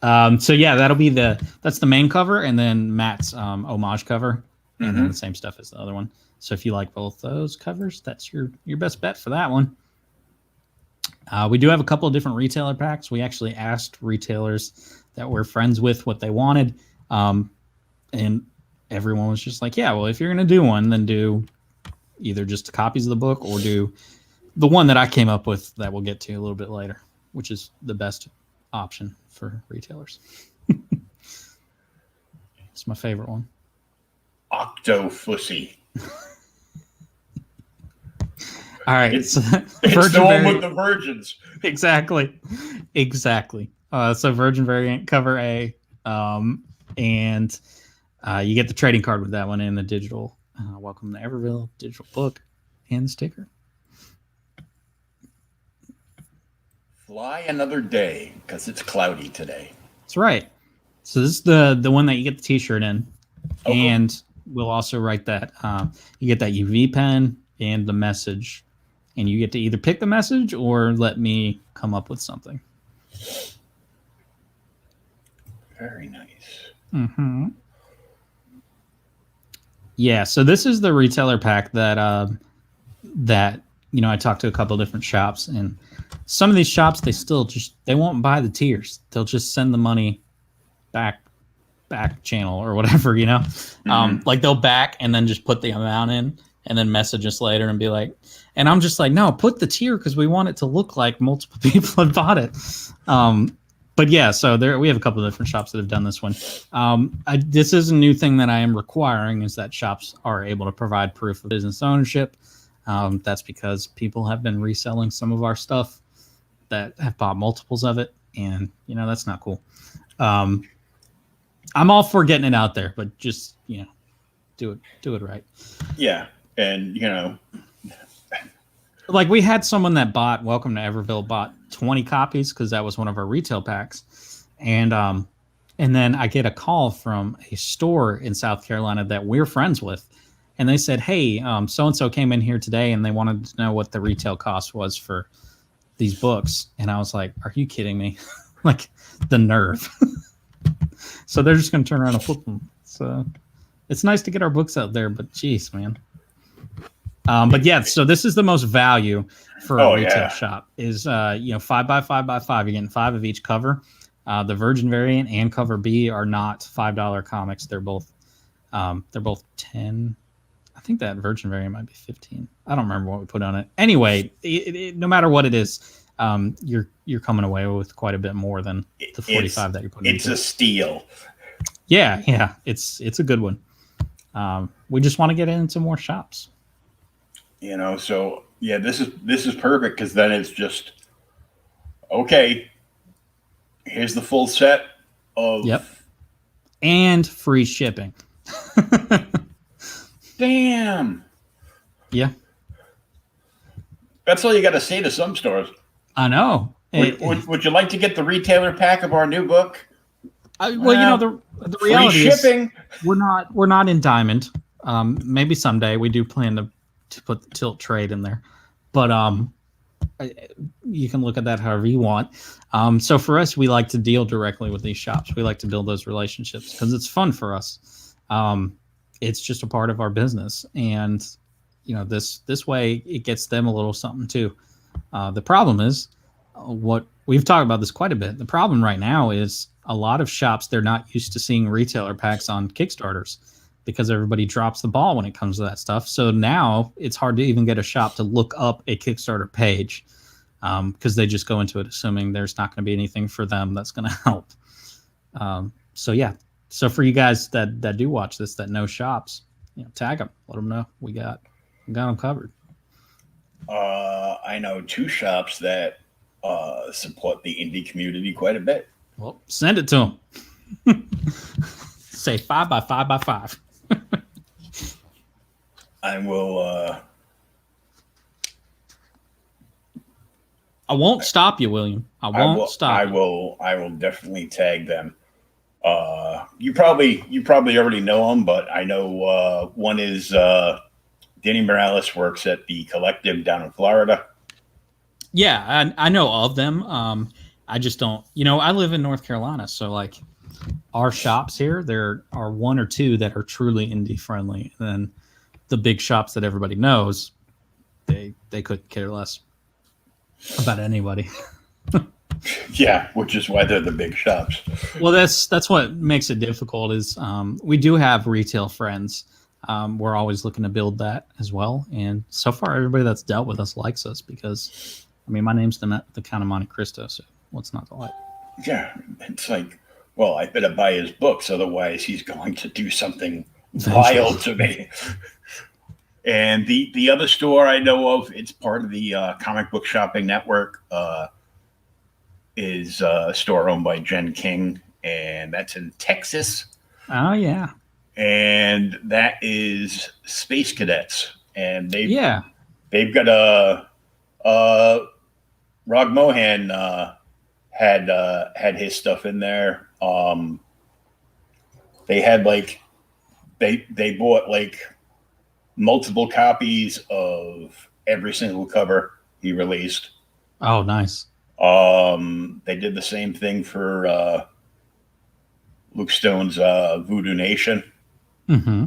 So yeah, that's the main cover, and then Matt's homage cover, and then the same stuff as the other one. So if you like both those covers, that's your best bet for that one. We do have a couple of different retailer packs. We actually asked retailers that we're friends with what they wanted, and everyone was just like, yeah, well, if you're going to do one, then do either just copies of the book or do the one that I came up with that we'll get to a little bit later, which is the best option for retailers. It's my favorite one. Octofussy. All right. It's the one with the virgins. Exactly. So Virgin Variant cover A, and you get the trading card with that one and the digital Welcome to Everville digital book and the sticker. Fly another day because it's cloudy today. That's right. So this is the one that you get the T-shirt in, and we'll also write that. You get that UV pen and the message, and you get to either pick the message or let me come up with something. Very nice. Mm-hmm. Yeah, so this is the retailer pack that I talked to a couple of different shops, and some of these shops they won't buy the tiers. They'll just send the money back channel or whatever, like they'll back and then just put the amount in and then message us later and be like, and I'm just like, no, put the tier because we want it to look like multiple people have bought it. But yeah, so we have a couple of different shops that have done this one. This is a new thing that I am requiring, is that shops are able to provide proof of business ownership. That's because people have been reselling some of our stuff that have bought multiples of it, and that's not cool. I'm all for getting it out there, but just do it right. Yeah, and like we had someone that bought Welcome to Everville bought 20 copies because that was one of our retail packs, and then I get a call from a store in South Carolina that we're friends with, and they said, "Hey, so and so came in here today, and they wanted to know what the retail cost was for these books," and I was like, "Are you kidding me?" Like the nerve. So they're just going to turn around and flip them. So it's nice to get our books out there, but geez, man. But yeah, so this is the most value for a retail shop is 5x5x5. You're getting 5 of each cover. The Virgin variant and cover B are not $5 comics. They're both 10. I think that Virgin variant might be 15. I don't remember what we put on it. Anyway, no matter what it is, you're coming away with quite a bit more than the 45 that you're putting. It's a steal. Yeah, it's a good one. We just want to get into more shops. So yeah, this is perfect because then it's just okay. Here's the full set of and free shipping. Damn. Yeah. That's all you got to say to some stores. I know. Would you like to get the retailer pack of our new book? The reality shipping. Is we're not in Diamond. Maybe someday we do plan to put the Tilt trade in there, but you can look at that however you want. So for us, we like to deal directly with these shops. We like to build those relationships because it's fun for us. It's just a part of our business, and this way it gets them a little something too. The problem is what we've talked about this quite a bit. The problem right now is a lot of shops, they're not used to seeing retailer packs on Kickstarters because everybody drops the ball when it comes to that stuff. So now it's hard to even get a shop to look up a Kickstarter page because they just go into it assuming there's not going to be anything for them that's going to help. So for you guys that do watch this, that know shops, tag them, let them know we got them covered. I know 2 shops that support the indie community quite a bit. Well, send it to them. Say 5x5x5. I will. I won't stop you, William. I won't stop. I will definitely tag them. You probably already know them, but I know one is Danny Morales works at the Collective down in Florida. Yeah, I know of them. I just don't. I live in North Carolina, so like our shops here, there are 1 or 2 that are truly indie friendly, and then the big shops that everybody knows, they couldn't care less about anybody. Yeah, which is why they're the big shops. Well, that's what makes it difficult is we do have retail friends. We're always looking to build that as well. And so far, everybody that's dealt with us likes us because, my name's the Count of Monte Cristo, so what's not to like? Yeah, it's like, well, I better buy his books, otherwise he's going to do something wild to me. And the other store I know of, it's part of the Comic Book Shopping Network, is a store owned by Jen King, and that's in Texas. Oh, yeah. And that is Space Cadets. And they've got Rog Mohan had his stuff in there. They had they bought multiple copies of every single cover he released. Oh, nice. They did the same thing for Luke Stone's Voodoo Nation. Mm-hmm.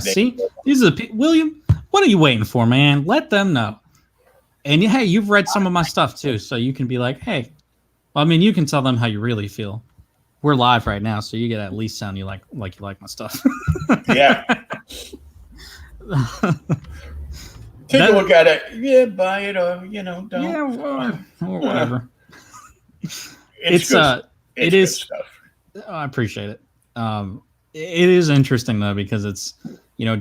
See, these are William. What are you waiting for, man? Let them know. And hey, you've read some of my stuff too, so you can be like, hey. Well, you can tell them how you really feel. We're live right now, so you get at least sound you like you like my stuff. Yeah. Take a look at it. Yeah, buy it or don't. Yeah, or whatever. It's good. It is good stuff. I appreciate it. It is interesting though because it's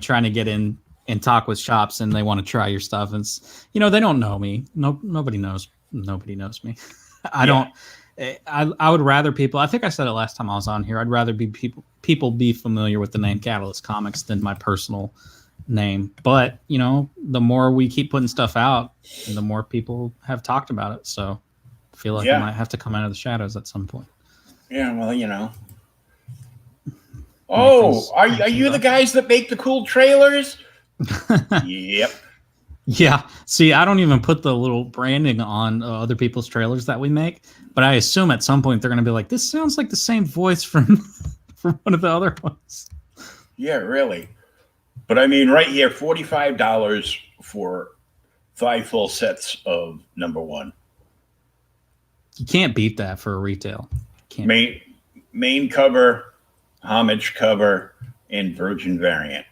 trying to get in and talk with shops and they want to try your stuff and they don't know me. Nobody knows me. I would rather people. I think I said it last time I was on here. I'd rather be people be familiar with the name Catalyst Comics than my personal name. But, you know, the more we keep putting stuff out, the more people have talked about it. So I feel like I might have to come out of the shadows at some point. Yeah, well, you know. Oh, are you the guys that make the cool trailers? Yep. Yeah. See, I don't even put the little branding on other people's trailers that we make, but I assume at some point they're going to be like, this sounds like the same voice from one of the other ones. Yeah, really. But I mean, right here, $45 for 5 full sets of number 1. You can't beat that for a retail. Main cover, homage cover, and virgin variant.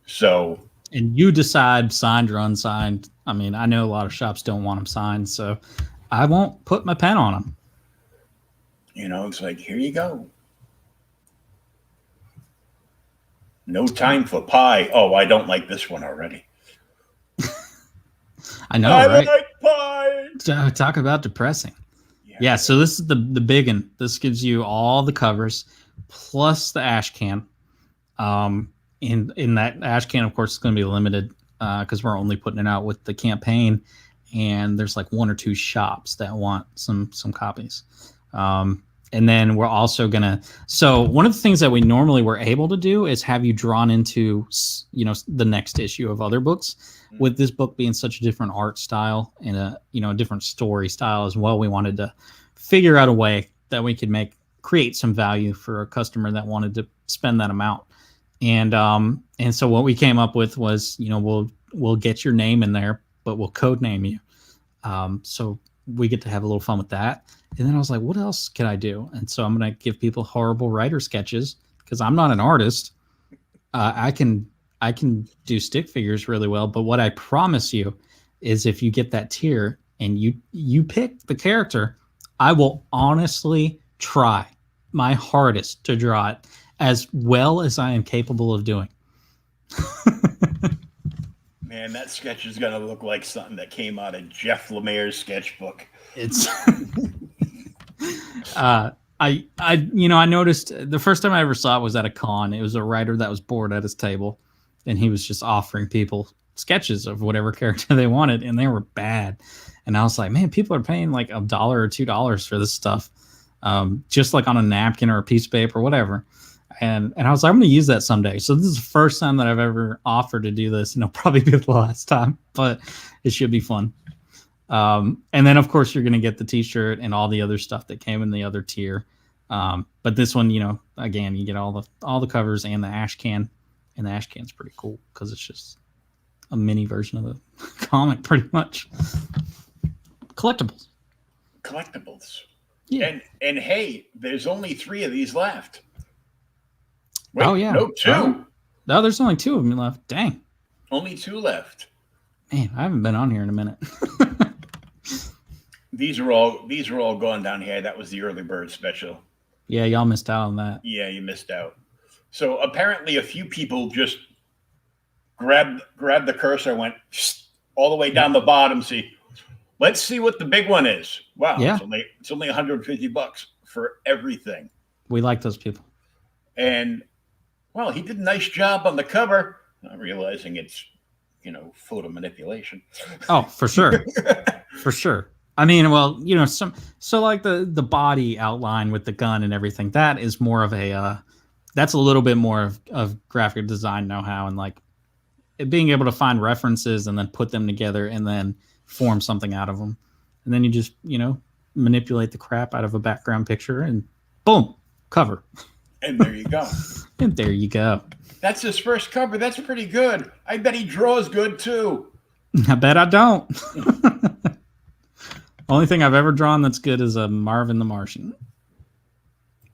So, and you decide signed or unsigned. I mean, I know a lot of shops don't want them signed, so I won't put my pen on them. You know, it's like, here you go. No time for pie. Oh, I don't like this one already. I know, right? Like pie. Talk about depressing. Yeah, so this is the big one. This gives you all the covers plus the ash can. In that ash can, of course, it's going to be limited because we're only putting it out with the campaign, and there's like 1 or 2 shops that want some copies. And then we're also gonna. So one of the things that we normally were able to do is have you drawn into, you know, the next issue of other books. Mm-hmm. With this book being such a different art style and a different story style as well, we wanted to figure out a way that we could create some value for a customer that wanted to spend that amount. And so what we came up with was, you know, we'll get your name in there, but we'll code name you. So we get to have a little fun with that. And then I was like, what else can I do? And so I'm going to give people horrible writer sketches because I'm not an artist. I can do stick figures really well. But what I promise you is if you get that tier and you pick the character, I will honestly try my hardest to draw it as well as I am capable of doing. Man, that sketch is going to look like something that came out of Jeff Lemire's sketchbook. It's I noticed the first time I ever saw it was at a con. It was a writer that was bored at his table, and he was just offering people sketches of whatever character they wanted, and they were bad. And I was like, man, people are paying like $1 or $2 for this stuff, just like on a napkin or a piece of paper or whatever. And I was like, I'm going to use that someday. So this is the first time that I've ever offered to do this, and it'll probably be the last time, but it should be fun. And then, of course, you're going to get the T-shirt and all the other stuff that came in the other tier. But this one, you know, again, you get all the covers and the ash can, and the ash can's pretty cool because it's just a mini version of the comic, pretty much. Collectibles. Yeah. And hey, there's only 3 of these left. Wait, oh yeah, no, 2. No, there's only 2 of them left. Dang. Only 2 left. Man, I haven't been on here in a minute. These are all gone down here. That was the early bird special. Yeah, y'all missed out on that. Yeah, you missed out. So apparently a few people just grabbed the cursor, went all the way down the bottom. Let's see what the big one is. Wow, yeah. It's only $150 for everything. We like those people. And well, he did a nice job on the cover. Not realizing it's, you know, photo manipulation. Oh, for sure. For sure. I mean, well, you know, so like the body outline with the gun and everything, that is more of a, that's a little bit more of graphic design know-how and like being able to find references and then put them together and then form something out of them. And then you just, you know, manipulate the crap out of a background picture and boom, cover. And there you go. And there you go. That's his first cover. That's pretty good. I bet he draws good too. I bet I don't. Only thing I've ever drawn that's good is a Marvin the Martian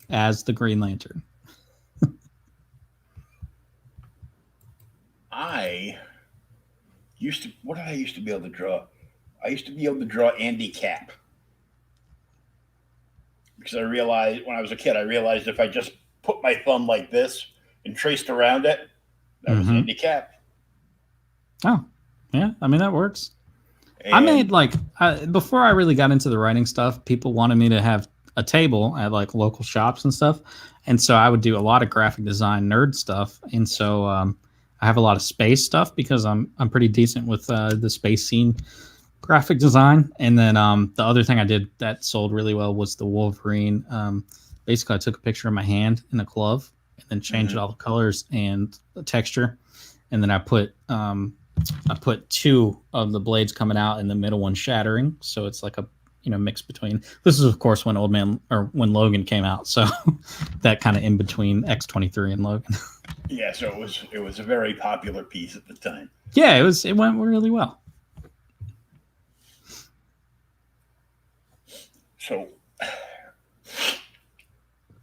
as the Green Lantern. What did I used to be able to draw? I used to be able to draw Andy Cap. Because I realized when I was a kid, if I just put my thumb like this and traced around it, that was Andy Cap. Oh, yeah. I mean, that works. And I made before I really got into the writing stuff, people wanted me to have a table at like local shops and stuff. And so I would do a lot of graphic design nerd stuff. And so I have a lot of space stuff because I'm pretty decent with the space scene graphic design. And then the other thing I did that sold really well was the Wolverine. Basically, I took a picture of my hand in a glove and then changed all the colors and the texture. And then I put 2 of the blades coming out and the middle one shattering. So it's like a mix between. This is of course when when Logan came out. So that kind of in between X-23 and Logan. Yeah, so it was a very popular piece at the time. Yeah, it went really well. So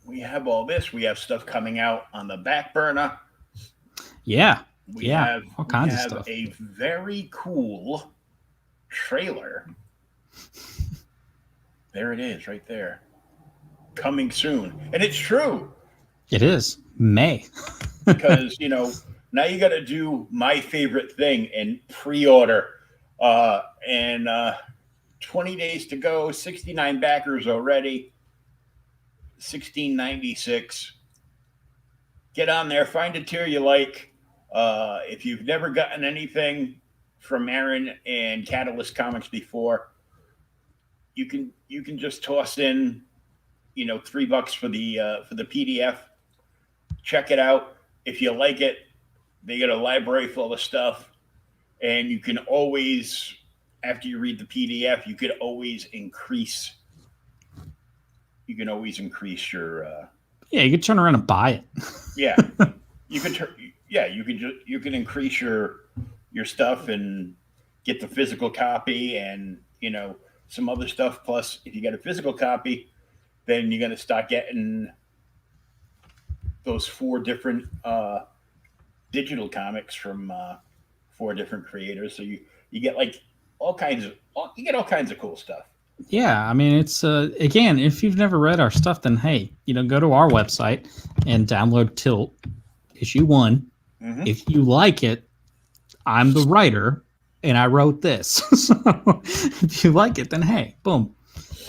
we have all this. We have stuff coming out on the back burner. Yeah. We have all kinds of stuff. A very cool trailer. There it is, right there. Coming soon. And it's true. It is. May. Because, now you got to do my favorite thing and pre-order. And 20 days to go, 69 backers already, $16.96. Get on there, find a tier you like. If you've never gotten anything from Aaron and Catalyst Comics before, you can just toss in, $3 for the PDF. Check it out. If you like it, they got a library full of stuff, and you can always, after you read the PDF, you could always increase. You can always increase your. Yeah, you could turn around and buy it. Yeah, you can. You can increase your stuff and get the physical copy, and some other stuff. Plus, if you get a physical copy, then you're gonna start getting those 4 different digital comics from 4 different creators. So you get like all kinds of cool stuff. Yeah, I mean, it's again, if you've never read our stuff, then hey, go to our website and download Tilt issue 1. Mm-hmm. If you like it, I'm the writer and I wrote this. So if you like it, then hey, boom.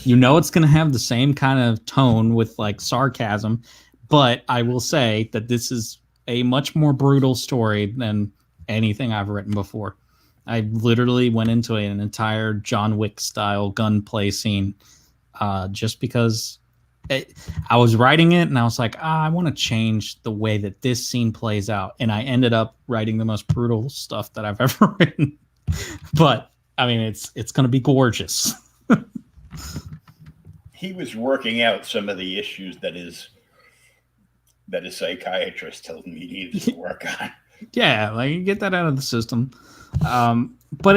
It's going to have the same kind of tone with like sarcasm, but I will say that this is a much more brutal story than anything I've written before. I literally went into an entire John Wick style gunplay scene just because I was writing it and I was like, I want to change the way that this scene plays out. And I ended up writing the most brutal stuff that I've ever written. But I mean, it's going to be gorgeous. He was working out some of the issues that his psychiatrist told me he needed to work on. Yeah, like get that out of the system. But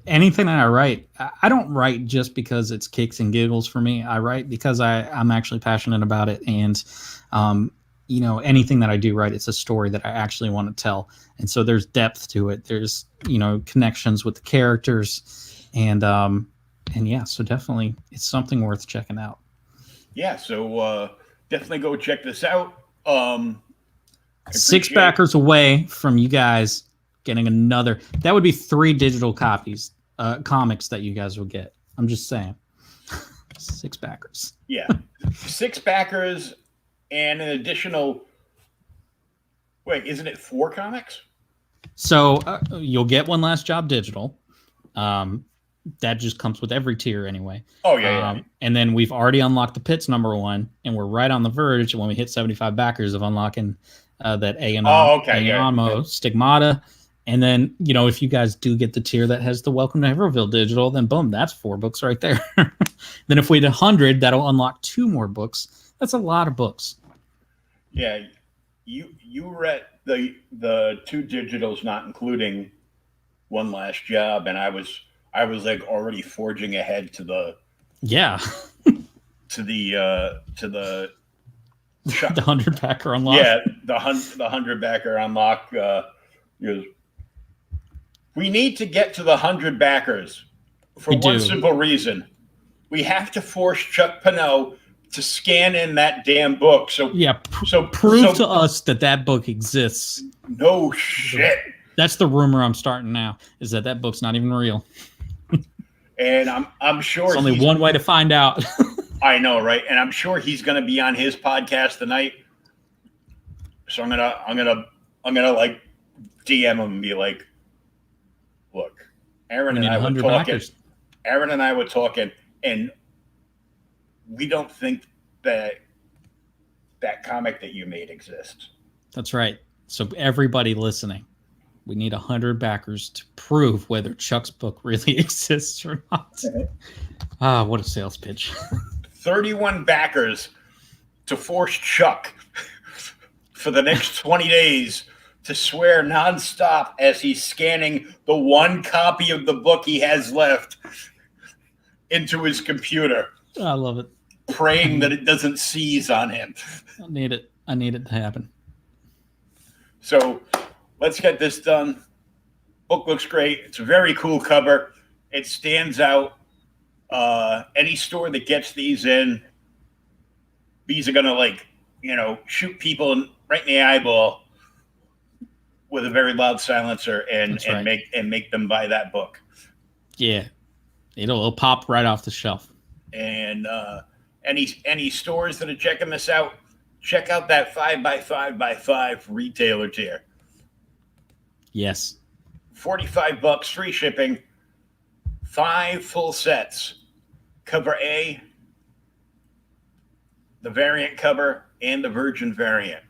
anything that I write, I don't write just because it's kicks and giggles for me. I write because I'm actually passionate about it. And, anything that I do write, it's a story that I actually want to tell. And so there's depth to it. There's, connections with the characters and yeah, so definitely it's something worth checking out. Yeah. So, definitely go check this out. 6 backers away from you guys getting another. That would be 3 digital copies, comics that you guys will get. I'm just saying. 6 backers. Yeah. 6 backers and an additional. Wait, isn't it 4 comics? So you'll get One Last Job digital. That just comes with every tier anyway. Oh, yeah. And then we've already unlocked the Pits #1, and we're right on the verge when we hit 75 backers of unlocking that Aono Stigmata. And then, if you guys do get the tier that has the Welcome to Everville digital, then boom, that's 4 books right there. Then if we hit 100, that'll unlock 2 more books. That's a lot of books. Yeah, you read the 2 digitals, not including One Last Job, and I was like already forging ahead to the to the 100 backer unlock. Yeah, the 100 backer unlock. We need to get to the 100 backers for one simple reason. We have to force Chuck Pano to scan in that damn book. So prove to us that book exists. No shit. That's the rumor I'm starting now, is that book's not even real. And I'm sure there's only one way to find out. I know, right? And I'm sure he's going to be on his podcast tonight. So I'm gonna like DM him and be like, "Look, Aaron We and need I were 100 talking. backers. Aaron and I were talking, and we don't think that comic that you made exists." That's right. So everybody listening, we need 100 backers to prove whether Chuck's book really exists or not. Ah, what a sales pitch. 31 backers to force Chuck for the next 20 days to swear nonstop as he's scanning the one copy of the book he has left into his computer. I love it. Praying that it doesn't seize on him. I need it. I need it to happen. So let's get this done. Book looks great. It's a very cool cover. It stands out. Any store that gets these in, these are gonna shoot people right in the eyeball with a very loud silencer and make them buy that book. Yeah, it'll pop right off the shelf. And any stores that are checking this out, check out that 5x5x5 retailer tier. Yes. $45, free shipping, 5 full sets. Cover A, the variant cover, and the Virgin variant.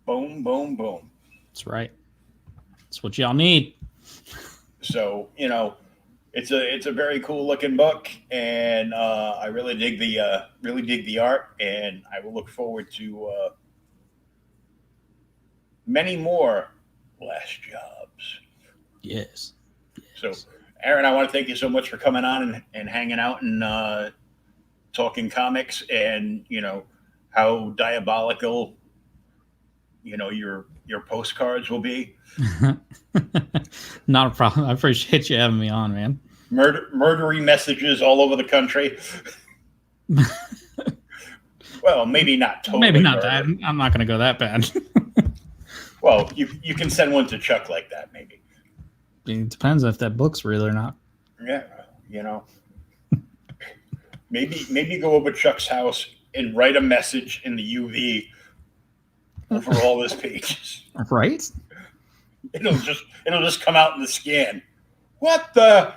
Boom, boom, boom. That's right. That's what y'all need. So, it's a very cool looking book, and I really dig the art, and I will look forward to many more Last Jobs. Yes. So, Aaron, I want to thank you so much for coming on and hanging out and talking comics, and how diabolical your postcards will be. Not a problem. I appreciate you having me on, man. Murdery messages all over the country. Well, maybe not totally. Maybe not that. I'm not going to go that bad. Well, you can send one to Chuck like that, maybe. It depends if that book's real or not. Yeah, maybe go over Chuck's house and write a message in the UV over all his pages. Right? It'll just come out in the scan. What the?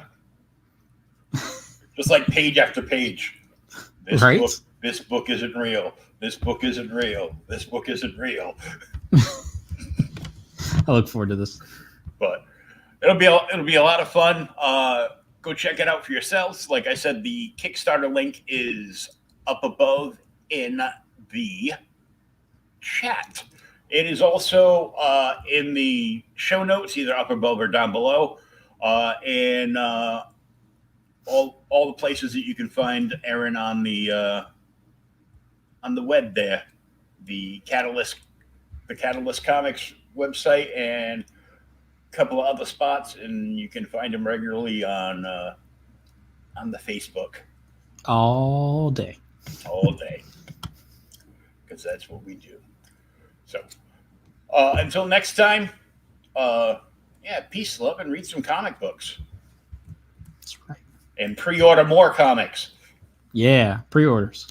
Just like page after page. This book isn't real. This book isn't real. This book isn't real. I look forward to this. But it'll be a lot of fun. Go check it out for yourselves. Like I said, the Kickstarter link is up above in the chat. It is also in the show notes, either up above or down below, and all the places that you can find Aaron on the web there, the Catalyst Comics website, and a couple of other spots, and you can find him regularly on the Facebook. All day. All day. Because that's what we do. So, until next time, peace, love, and read some comic books. That's right. And pre-order more comics. Yeah, pre-orders.